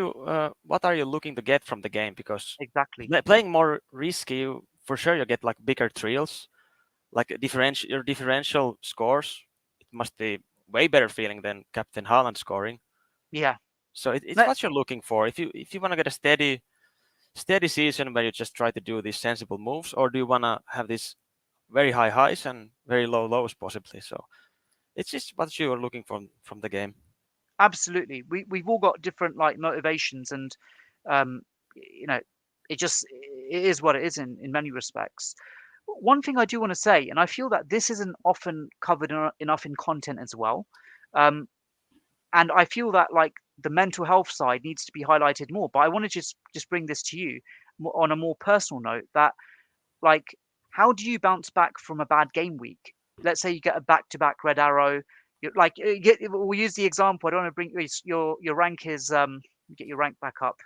are you looking to get from the game? Because exactly. playing more risky, for sure you get like bigger thrills, like your differential scores. It must be way better feeling than Captain Haaland scoring. Yeah. So it's No, what you're looking for. If you want to get a steady season where you just try to do these sensible moves, or do you want to have these very high highs and very low lows possibly? So it's just what you're looking from the game. absolutely. We've all got different like motivations, and um, it just it is what it is in many respects. One thing I do want to say, and I feel that this isn't often covered enough in content as well, um, and I feel that like the mental health side needs to be highlighted more. But I want to just bring this to you on a more personal note. That like, how do you bounce back from a bad game week? Let's say you get a back-to-back red arrow. Like, we'll use the example. I don't want to bring your rank is get your rank back up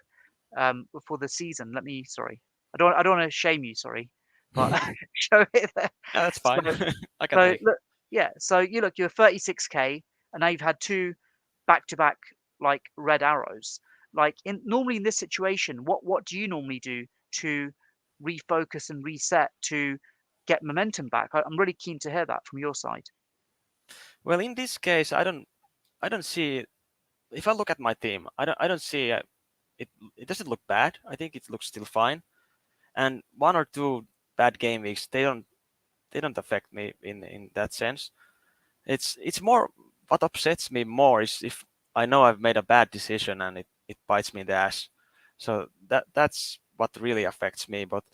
for the season. Sorry, I don't want to shame you. Sorry, but show it there. Yeah, that's So fine. I can so take. look, yeah. So you're 36K, and now you've had two back-to-back like red arrows. Like normally in this situation, what do you normally do to refocus and reset to get momentum back? I'm really keen to hear that from your side. Well, in this case, I don't see. If I look at my team, I don't see it. It doesn't look bad. I think it looks still fine. And one or two bad game weeks, they don't affect me in that sense. It's more what upsets me more is if I know I've made a bad decision and it bites me in the ass. So that's what really affects me. But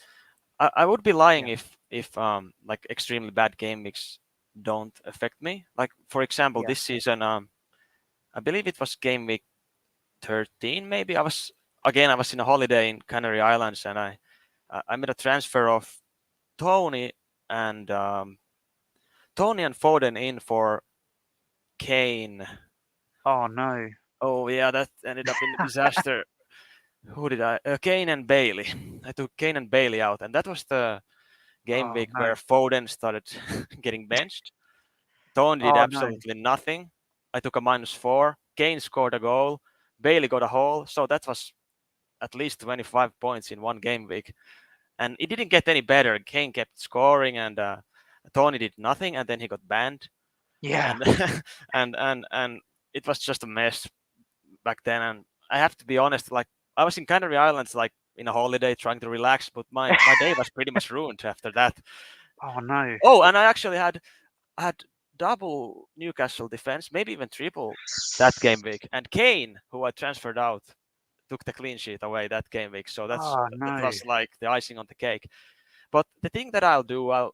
I would be lying Yeah, if like extremely bad game weeks don't affect me. Like for example, yeah. this season, I believe it was game week 13 maybe. I was in a holiday in Canary Islands and I made a transfer of Tony and Tony and Foden in for Kane. Oh no. Oh yeah, that ended up in a disaster. Who did I? Kane and Bailey. I took Kane and Bailey out, and that was the game Oh week no. where Foden started getting benched. Tony did Oh no. absolutely nothing. I took a -4. Kane scored a goal. Bailey got a haul, so that was at least 25 points in one game week. And it didn't get any better. Kane kept scoring, and Tony did nothing, and then he got banned, Yeah. and and it was just a mess back then. And I have to be honest, like I was in Canary Islands, like in a holiday, trying to relax, but my day was pretty much ruined after that. Oh no. Oh, and I actually had double Newcastle defense, maybe even triple that game week. And Kane, who I transferred out, took the clean sheet away that game week. So Oh that no. was like the icing on the cake. But the thing that I'll do, I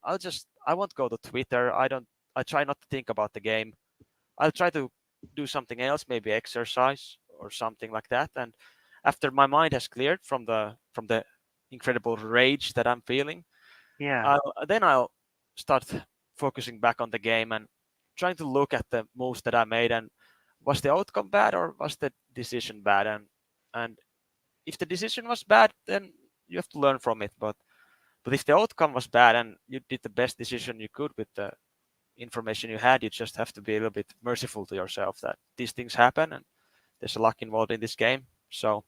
won't go to Twitter. I try not to think about the game. I'll try to do something else, maybe exercise or something like that. And after my mind has cleared from the incredible rage that I'm feeling, Yeah. I'll start focusing back on the game and trying to look at the moves that I made, and was the outcome bad or was the decision bad? And if the decision was bad, then you have to learn from it. But if the outcome was bad and you did the best decision you could with the information you had, you just have to be a little bit merciful to yourself that these things happen and there's a luck involved in this game. So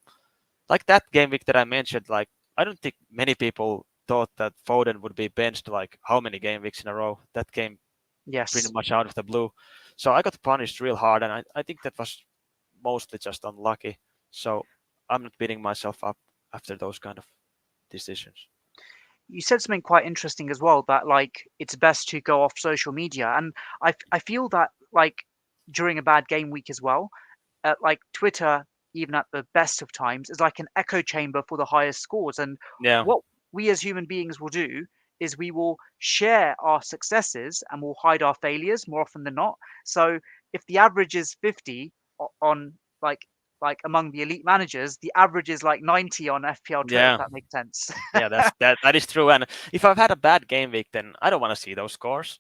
like that game week that I mentioned, like I don't think many people thought that Foden would be benched like how many game weeks in a row. That came pretty Yes. much out of the blue. So I got punished real hard, and I think that was mostly just unlucky. So I'm not beating myself up after those kind of decisions. You said something quite interesting as well, that like it's best to go off social media, and I feel that like during a bad game week as well, like Twitter, even at the best of times, is like an echo chamber for the highest scores. And Yeah, what we as human beings will do is we will share our successes and we'll hide our failures more often than not. So if the average is 50 on like among the elite managers, the average is like 90 on FPL Twitter, if yeah, that makes sense. yeah. That is true. And if I've had a bad game week, then I don't want to see those scores.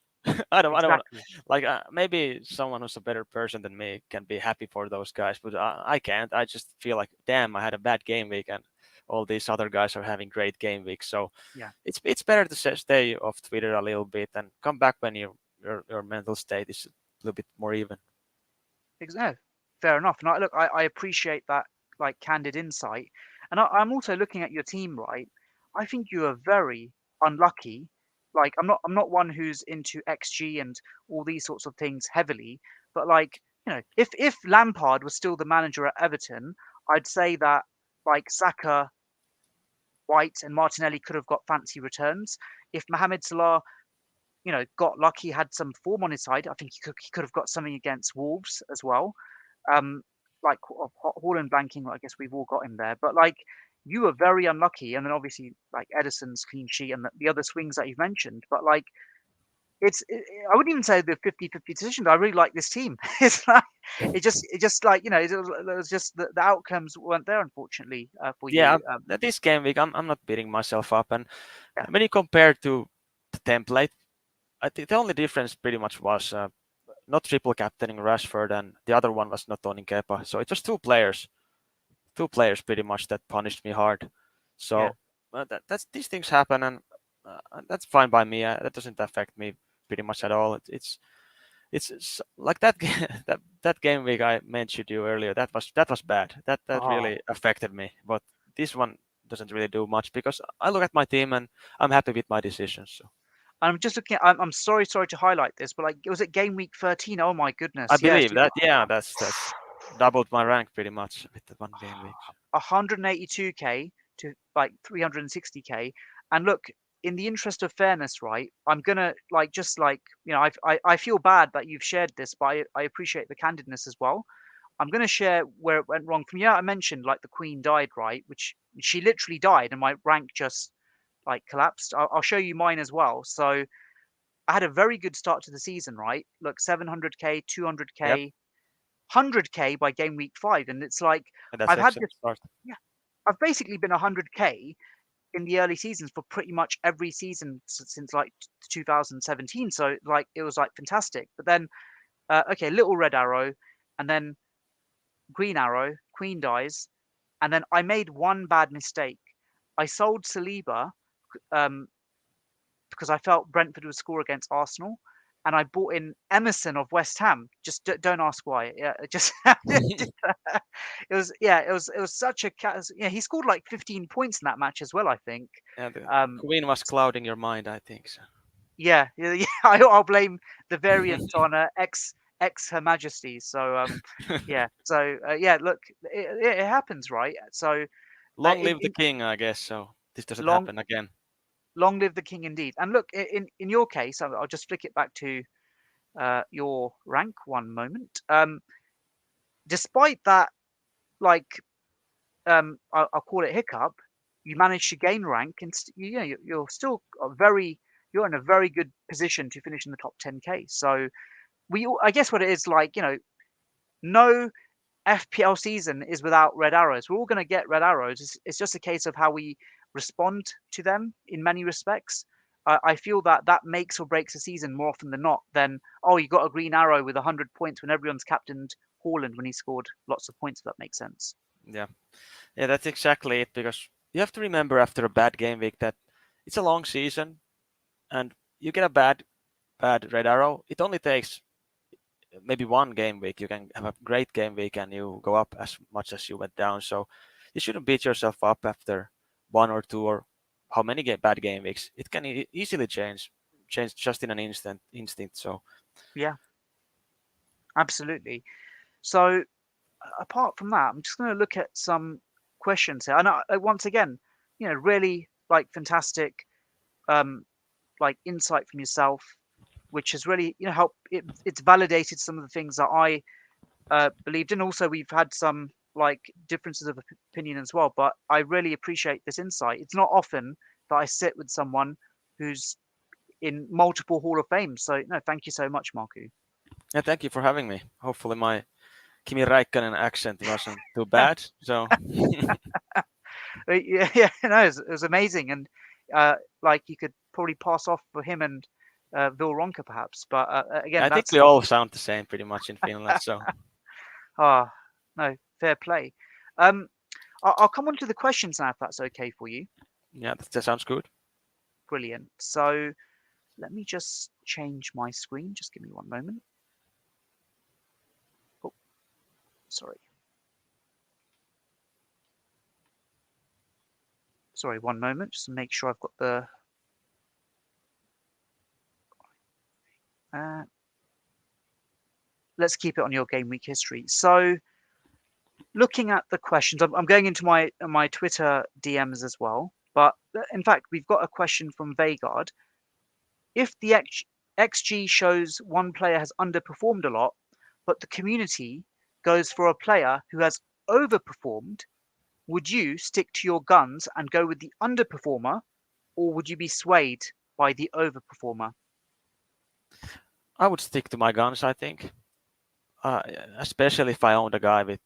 I don't want Exactly. like maybe someone who's a better person than me can be happy for those guys, but I can't. I just feel like damn, I had a bad game week, and all these other guys are having great game weeks. So Yeah. it's better to stay off Twitter a little bit and come back when your mental state is a little bit more even. No, fair enough. And I appreciate that like candid insight. And I'm also looking at your team, right? I think you are very unlucky. Like I'm not one who's into XG and all these sorts of things heavily, but like, if Lampard was still the manager at Everton, I'd say that like Saka, White, and Martinelli could have got fancy returns. If Mohamed Salah, got lucky, had some form on his side, I think he could have got something against Wolves as well. Um, like Haaland blanking, I guess we've all got him there. But like you were very unlucky, and then obviously like Edison's clean sheet and the other swings that you've mentioned. But like I wouldn't even say the 50-50 decisions. I really like this team. It's like it just like it was just the outcomes weren't there unfortunately for Yeah, you. this game week I'm not beating myself up, and Yeah. when you compare to the template, I think the only difference pretty much was not triple captaining Rashford, and the other one was not owning Kepa. So it was two players pretty much that punished me hard. Yeah. So that's these things happen, and that's fine by me. That doesn't affect me pretty much at all. It's like that that game week I mentioned you earlier. That was bad. That Oh. really affected me. But this one doesn't really do much because I look at my team and I'm happy with my decisions. So I'm just looking at, I'm sorry to highlight this, but like, was it game week 13? Oh my I goodness. Yes. believe that, yeah, that's doubled my rank pretty much with the one game week. 182k to like 360k. And look, in the interest of fairness, right, I'm gonna like just like I feel bad that you've shared this, but I appreciate the candidness as well. I'm gonna share where it went wrong. From I mentioned like the Queen died, right, which she literally died, and my rank just like collapsed. I'll show you mine as well. So I had a very good start to the season, right? Look, 700k, Yep, 200k, 100k by game week 5, and it's like and that's I've had excellent this. start. Yeah, I've basically been 100k in the early seasons for pretty much every season since like 2017. So like it was like fantastic. But then okay, little red arrow, and then green arrow, queen dies, and then I made one bad mistake. I sold Saliba um, because I felt Brentford would score against Arsenal, and I bought in Emerson of West Ham. Just don't ask why. Yeah, just it was it was such a yeah. He scored like 15 points in that match as well, I think. Yeah, the Um, Queen was clouding your mind, I think. So. yeah. I'll blame the variant on ex Her Majesty. So yeah. So yeah, look, it happens, right? So Long live the in king, I guess. So this doesn't long happen again. long live the king indeed. And look, in your case, I'll just flick it back to your rank one moment. Despite that, like I'll call it hiccup, you managed to gain rank, and you know you're still you're in a very good position to finish in the top 10k. So I guess what it is like, no FPL season is without red arrows. We're all going to get red arrows. It's just a case of how we respond to them in many respects. I feel that makes or breaks a season more often than not. Than, oh, you got a green arrow with 100 points when everyone's captained Haaland when he scored lots of points. If that makes sense. Yeah, yeah, that's exactly it. Because you have to remember after a bad game week that it's a long season, and you get a bad red arrow. It only takes maybe one game week. You can have a great game week and you go up as much as you went down. So you shouldn't beat yourself up after one or two or how many bad game weeks. It can easily change just in an instinct. So Yeah, absolutely. So apart from that, I'm just going to look at some questions here. And once again, really like fantastic, um, like insight from yourself, which has really, helped. It's validated some of the things that I believed in. Also, we've had some like differences of opinion as well. But I really appreciate this insight. It's not often that I sit with someone who's in multiple Hall of Fame. So no, thank you so much, Markku. yeah, thank you for having me. Hopefully my Kimi Räikkönen accent wasn't too bad. So Yeah, no, it was amazing, and like you could probably pass off for him and Ville Ronka perhaps, but again, I think that's we all sound the same pretty much in Finland. So ah no, fair play. Um, I'll come on to the questions now if that's okay for you. yeah, that sounds good. Brilliant. So let me just change my screen. Just give me one moment. Oh, sorry. Sorry, one moment. Just to make sure I've got the. Uh, let's keep it on your game week history. So, looking at the questions, I'm going into my Twitter DMs as well. But in fact, we've got a question from Vagard. If the XG shows one player has underperformed a lot, but the community goes for a player who has overperformed, would you stick to your guns and go with the underperformer, or would you be swayed by the overperformer? I would stick to my guns, I think. Especially if I owned a guy with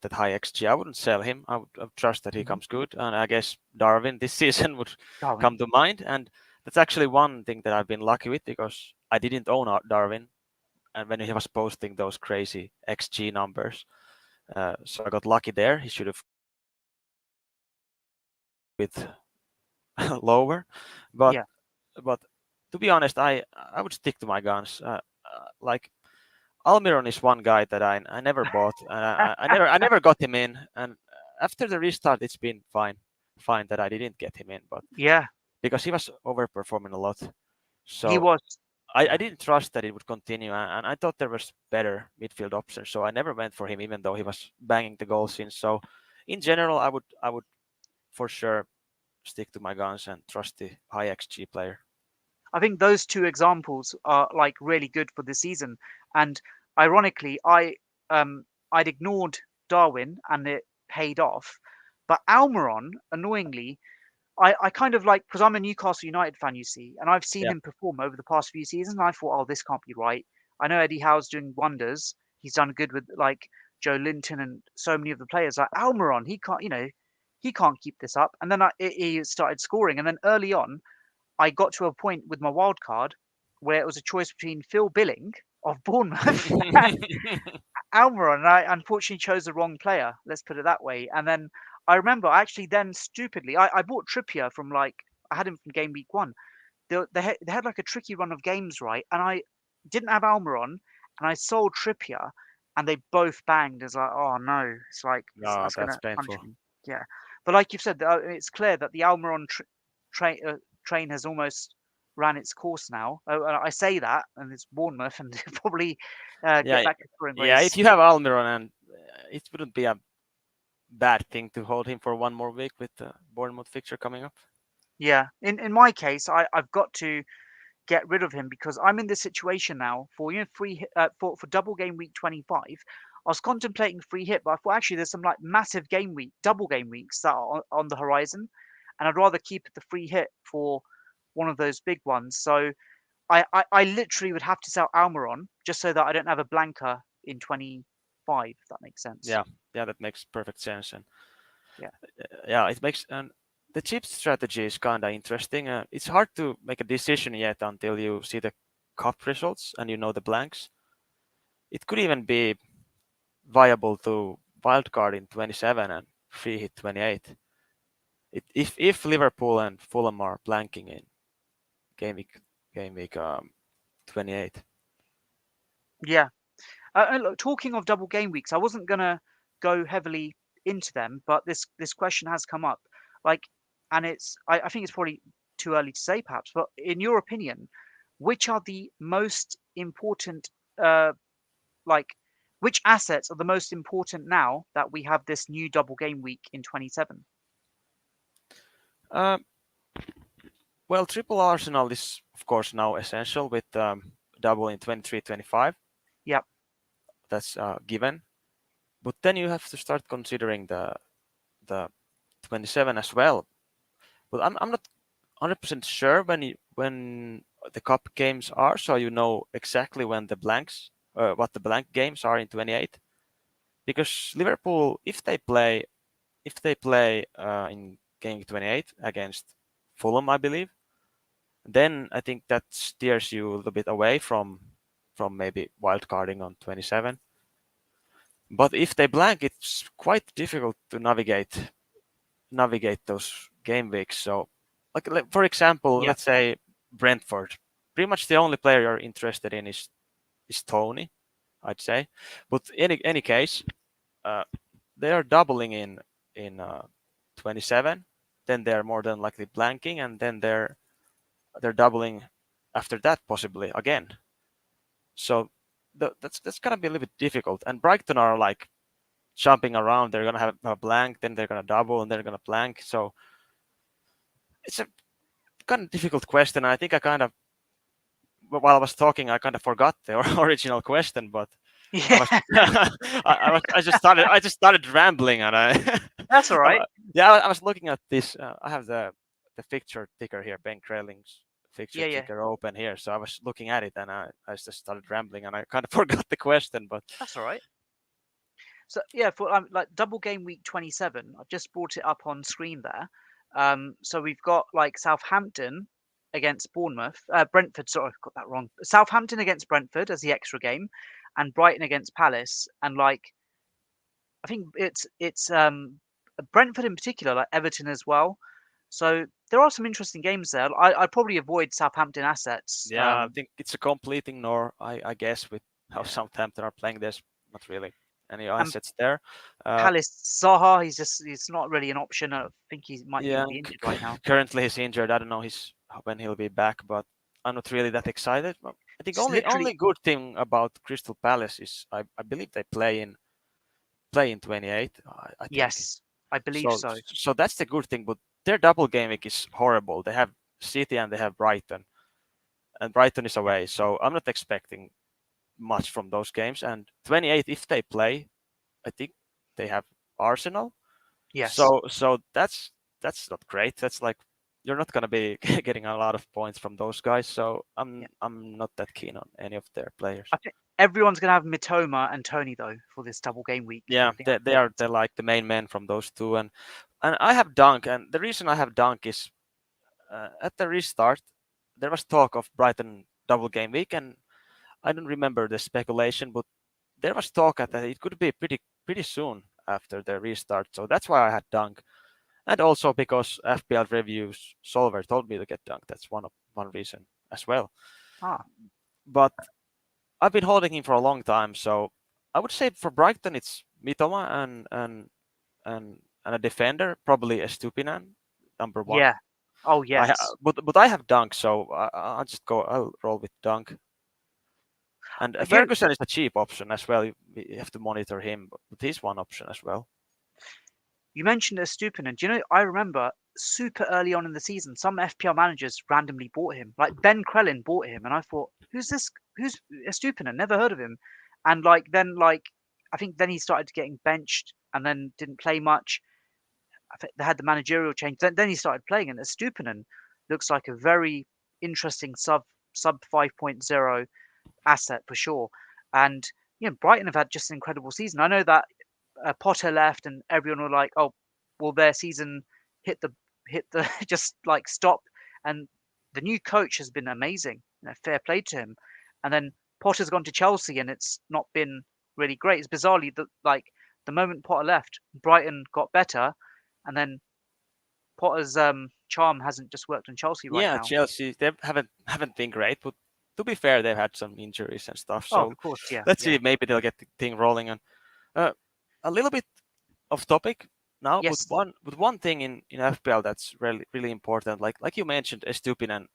that high XG, I wouldn't sell him. I would trust that he comes good, and I guess Darwin this season would come to mind. And that's actually one thing that I've been lucky with because I didn't own Darwin, and when he was posting those crazy XG numbers, so I got lucky there. He should have with lower, but Yeah. but to be honest, I would stick to my guns. Like Almiron is one guy that I never bought. I never got him in, and after the restart, it's been fine that I didn't get him in, but Yeah, because he was overperforming a lot, he so was. I Yeah. didn't trust that it would continue, and I thought there was better midfield options, so I never went for him, even though he was banging the goals in. So in general, I would for sure stick to my guns and trust the high XG player. I think those two examples are like really good for the season. And ironically, I'd ignored Darwin and it paid off. But Almiron, annoyingly, I kind of like, because I'm a Newcastle United fan, you see, and I've seen Yeah, him perform over the past few seasons. And I thought, oh, this can't be right. I know Eddie Howe's doing wonders. He's done good with like Joe Linton and so many of the players. Like Almiron, he can't, he can't keep this up. And then he started scoring. And then early on, I got to a point with my wild card where it was a choice between Phil Billing of Bournemouth and Almiron, and I unfortunately chose the wrong player. Let's put it that way. And then I remember actually then stupidly, I bought Trippier from like I had him from game week one. They had like a tricky run of games, right? And didn't have Almiron, and I sold Trippier, and they both banged. It's like, oh no, it's like No, that's that's gonna punch painful. me. Yeah, but like you've said, it's clear that the Almiron train has almost ran its course now. I say that, and it's Bournemouth, and they'll probably get Yeah, back to scoring yeah. ways. If you have Almiron, and it wouldn't be a bad thing to hold him for one more week with the Bournemouth fixture coming up. Yeah, in my case, I've got to get rid of him because I'm in this situation now for for double game week 25. I was contemplating free hit, but I thought actually there's some like massive double game weeks that are on the horizon, and I'd rather keep the free hit for one of those big ones. So I literally would have to sell Almiron just so that I don't have a blanker in 25. If that makes sense. Yeah, yeah, that makes perfect sense. And Yeah. yeah, it makes and the chip strategy is kind of interesting. It's hard to make a decision yet until you see the cup results and you know the blanks. It could even be viable to wildcard in 27 and free hit 28. If Liverpool and Fulham are blanking in game week game week 28. Yeah. And look, talking of double game weeks, I wasn't gonna go heavily into them, but this question has come up. Like, and I think it's probably too early to say, perhaps, but in your opinion, which are the most important, like, which assets are the most important now that we have this new double game week in 27? Uh, well, triple Arsenal is of course now essential with double in 23-25. Yep. That's given. But then you have to start considering the 27 as well. But I'm not 100% sure when the cup games are, so you know exactly when the blanks what the blank games are in 28. Because Liverpool, if they play in game 28 against Fulham, I believe, then I think that steers you a little bit away from maybe wildcarding on 27. But if they blank, it's quite difficult to navigate those game weeks. So, like for example, Yep. let's say Brentford. Pretty much the only player you're interested in is Tony, I'd say. But in any case, uh, they are doubling in 27. Then they're more than likely blanking, and then they're doubling after that possibly again. So that's gonna be a little bit difficult. And Brighton are like jumping around. They're gonna have a blank, then they're gonna double, and they're gonna blank. So it's a kind of difficult question. I think I kind of while I was talking, I kind of forgot the original question, but I Yeah. was I just started rambling, and I That's all right. yeah, I was looking at this. I have the fixture ticker here, Ben Krelling's fixture Yeah. Yeah. ticker open here, so I was looking at it, and I just started rambling, and I kind of forgot the question, but That's all right. So yeah, for like double game week 27, I've just brought it up on screen there. So we've got like Southampton against Bournemouth, Brentford. Sorry, I got that wrong. Southampton against Brentford as the extra game, and Brighton against Palace. And like I think it's Brentford in particular, like Everton as well. So there are some interesting games there. I'd probably avoid Southampton assets. yeah, I think it's a complete ignore. I guess with how Yeah, Southampton are playing, there's not really any and assets there. Uh, Palace Zaha, he's not really an option. I think he might Yeah, even be injured right now. currently he's injured. I don't know when he'll be back, but I'm not really that excited. I think It's only literally good thing about Crystal Palace is I believe they play in 28. I think yes, I believe so. so. So that's the good thing. But their double game week is horrible. They have City and they have Brighton, and Brighton is Yeah, away. So I'm not expecting much from those games. And 28, if they play, I think they have Arsenal. yes, So that's not great. That's like you're not gonna be getting a lot of points from those guys. So yeah. I'm not that keen on any of their players. I think everyone's gonna have Mitoma and Tony though for this double game week. Yeah, I think they, that's they it. are they're like the main men from those two, and I have Dunk, and the reason I have Dunk is at the restart there was talk of Brighton double game week, and I don't remember the speculation, but there was talk that it could be pretty soon after the restart. So that's why I had Dunk. And also because FPL reviews solver told me to get dunked. That's one reason as well. Ah, But I've been holding him for a long time, so I would say for Brighton it's Mitoma and a defender, probably a Stupinan, number one. Yeah. Oh yes. But I have Dunk, so I'll just go. I'll roll with Dunk. And You Ferguson is a cheap option as well. You have to monitor him, but he's one option as well. you mentioned Estupinan. Do you know? I remember super early on in the season, some FPL managers randomly bought him. Like Ben Krellin bought him, and I thought, who's this? Who's Estupinan? Never heard of him. And then I think then he started getting benched, and then didn't play much. I think they had the managerial change. Then he started playing, and Estupinan looks like a very interesting sub 5.0 asset for sure. And Brighton have had just an incredible season. I know that Potter left, and everyone were like, "Oh, will their season hit the just like stop?" And the new coach has been amazing. Fair play to him. And then Potter's gone to Chelsea, and it's not been really great. It's bizarrely that like the moment Potter left, Brighton got better, and then Potter's charm hasn't just worked on Chelsea right Yeah, now. Chelsea they haven't been great, but to be fair, they've had some injuries and stuff. Oh, So of course, yeah, let's yeah, see, maybe they'll get the thing rolling. And uh, a little bit off topic now, but yes, one thing in FPL that's really important, like you mentioned, Estupinian.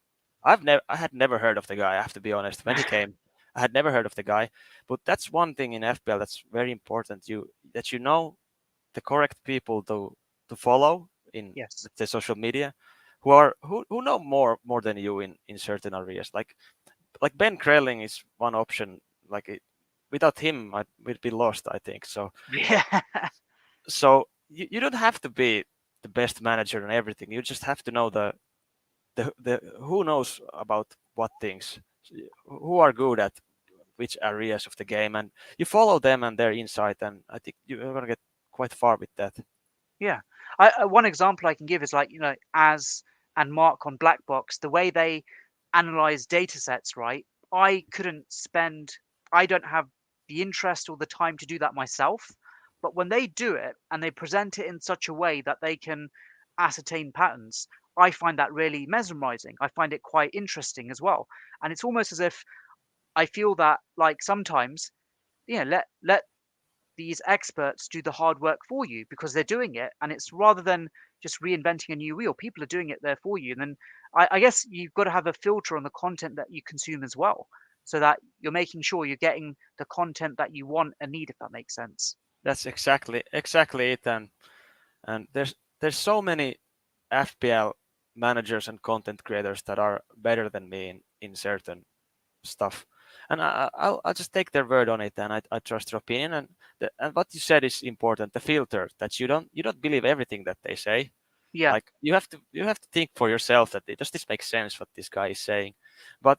I had never heard of the guy. I have to be honest. When he came, I had never heard of the guy. But that's one thing in FPL that's very important. You know the correct people to follow in, yes, let's say, social media, who know more than you in certain areas. Like Ben Krelling is one option. Without him, we'd be lost, I think. yeah, So you don't have to be the best manager and everything. You just have to know the who knows about what things, who are good at which areas of the game, and you follow them and their insight, and I think you're gonna get quite far with that. yeah. One example I can give is like as and Mark on Blackbox, the way they analyze data sets, right? I couldn't spend, I don't have the interest or the time to do that myself. But when they do it and they present it in such a way that they can ascertain patterns, I find that really mesmerizing. I find it quite interesting as well. And it's almost as if I feel that like sometimes, let these experts do the hard work for you because they're doing it, and it's rather than just reinventing a new wheel, people are doing it there for you. And then I guess you've got to have a filter on the content that you consume as well, so that you're making sure you're getting the content that you want and need, if that makes sense. That's exactly it, and there's so many FPL managers and content creators that are better than me in certain stuff, and I'll just take their word on it, and I trust their opinion. And what you said is important. The filter that you don't believe everything that they say. Yeah, Like you have to think for yourself that does this make sense what this guy is saying. But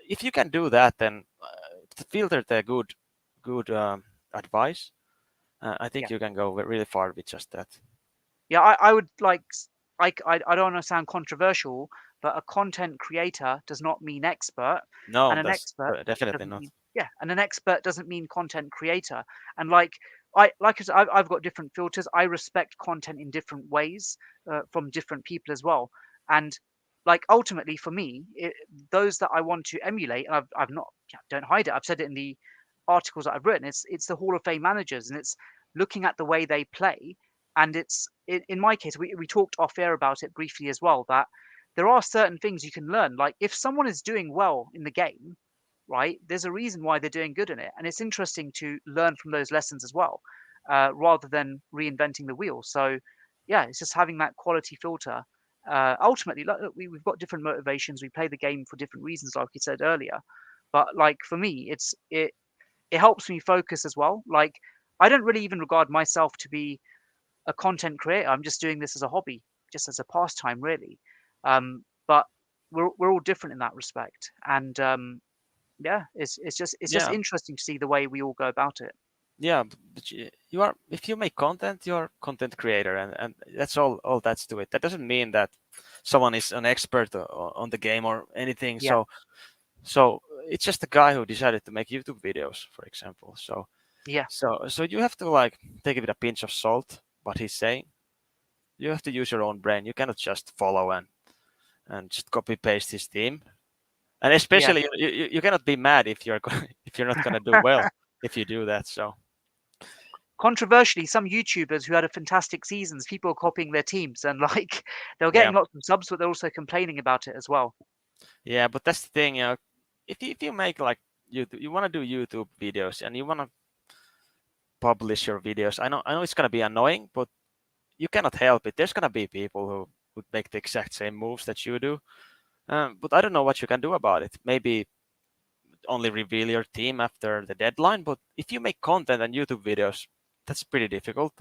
if you can do that, then filter the good advice. I yeah. think you can go really far with just that. Yeah, I would like I don't want to sound controversial, but a content creator does not mean expert, and No, an that's expert definitely doesn't not. mean and an expert doesn't mean content creator. And like I said, I've got different filters. I respect content in different ways from different people as well. And like ultimately for me, those that I want to emulate, and I've not don't hide it. I've said it in the articles that I've written. It's the Hall of Fame managers, and it's looking at the way they play. And it's in my case, we talked off air about it briefly as well, that there are certain things you can learn. Like if someone is doing well in the game, right, there's a reason why they're doing good in it. And it's interesting to learn from those lessons as well, rather than reinventing the wheel. So yeah, it's just having that quality filter. Ultimately, look, we've got different motivations. We play the game for different reasons, like you said earlier. But like for me, it helps me focus as well. Like I don't really even regard myself to be a content creator. I'm just doing this as a hobby, just as a pastime, really. But we're all different in that respect, and yeah, it's just Yeah, interesting to see the way we all go about it. yeah. But you are if you make content, you're content creator, and that's all that's to it. That doesn't mean that someone is an expert on the game or anything. Yeah, So it's just a guy who decided to make YouTube videos, for example. So yeah, so so you have to like take it with a pinch of salt what he's saying. You have to use your own brain. You cannot just follow and just copy paste his theme. And yeah, especially you cannot be mad if you're if you're not gonna do well if you do that. So Controversially, some YouTubers who had a fantastic seasons, people are copying their teams and like they're yeah, getting lots of subs, but they're also complaining about it as well. yeah, but that's the thing, if you make like you want to do YouTube videos and you want to publish your videos, I know it's gonna be annoying, but you cannot help it. There's gonna be people who would make the exact same moves that you do. But I don't know what you can do about it. Maybe only reveal your team after the deadline. But if you make content and YouTube videos, that's pretty difficult.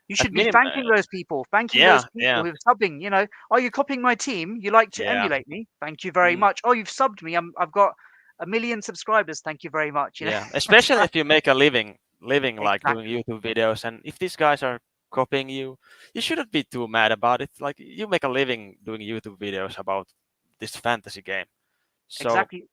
You At should be minimum, thanking those people, thanking yeah, those people yeah, who are subbing. You know, oh, you're copying my team. You like to yeah, emulate me. Thank you very mm, much. Oh, you've subbed me. I've got 1 million subscribers. Thank you very much. You know, yeah. Especially if you make a living like doing exactly, YouTube videos, and if these guys are copying you, you shouldn't be too mad about it. Like you make a living doing YouTube videos about this fantasy game. So exactly.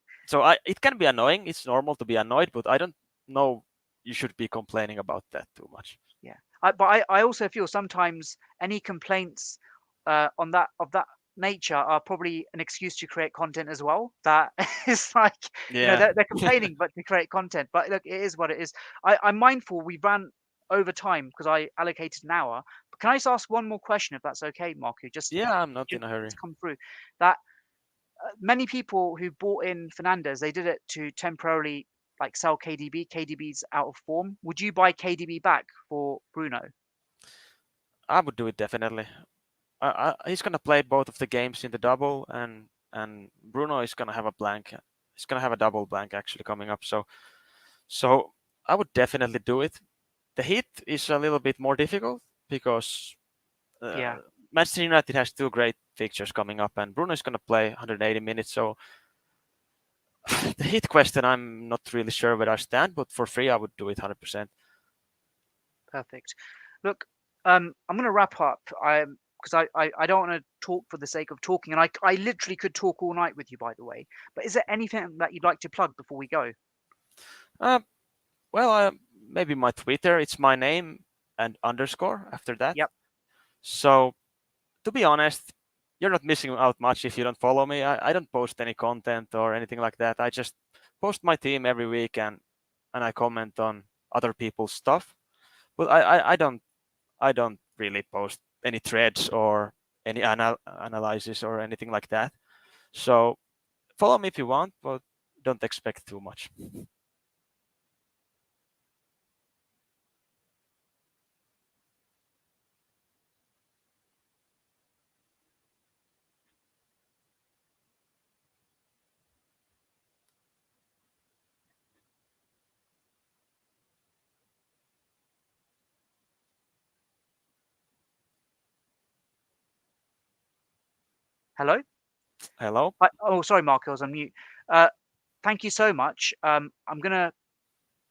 it can be annoying. It's normal to be annoyed, but I don't know you should be complaining about that too much. Yeah. But I also feel sometimes any complaints on that of that nature are probably an excuse to create content as well. That is like, Yeah. they're complaining, but to create content. But look, it is what it is. I'm mindful we ran over time because I allocated an hour. But can I just ask one more question, if that's okay, Marku? Yeah, I'm not in Just a hurry. to come through that many people who bought in Fernandez, they did it to temporarily like sell KDB. KDB's out of form. Would you buy KDB back for Bruno? I would do it definitely. He's gonna play both of the games in the double, and Bruno is gonna have a blank. He's gonna have a double blank actually coming up. So I would definitely do it. The hit is a little bit more difficult because Yeah. Manchester United has two great fixtures coming up, and Bruno is gonna play 180 minutes. So the hit question, I'm not really sure where I stand, but for free, I would do it 100%. Perfect. Look, I'm going to wrap up. Because I don't want to talk for the sake of talking, and I literally could talk all night with you, by the way. But is there anything that you'd like to plug before we go? Uh, well, maybe my Twitter. It's my name and underscore after that. Yep. So to be honest, you're not missing out much if you don't follow me. I don't post any content or anything like that. I just post my team every week and I comment on other people's stuff. But I don't really post any threads or any analysis or anything like that. So follow me if you want, but don't expect too much. Hello. Hello. Oh, sorry, Mark. I was on mute. Uh, thank you so much. I'm gonna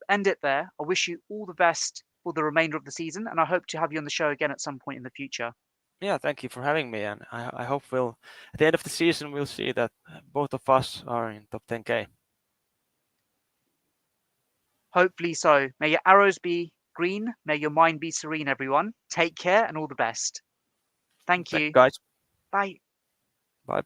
end it there. I wish you all the best for the remainder of the season, and I hope to have you on the show again at some point in the future. Yeah, thank you for having me, and I hope we'll at the end of the season we'll see that both of us are in top 10K. Hopefully so. May your arrows be green. May your mind be serene, everyone. Take care and all the best. Thank Thank you, you. guys. Bye. Bye.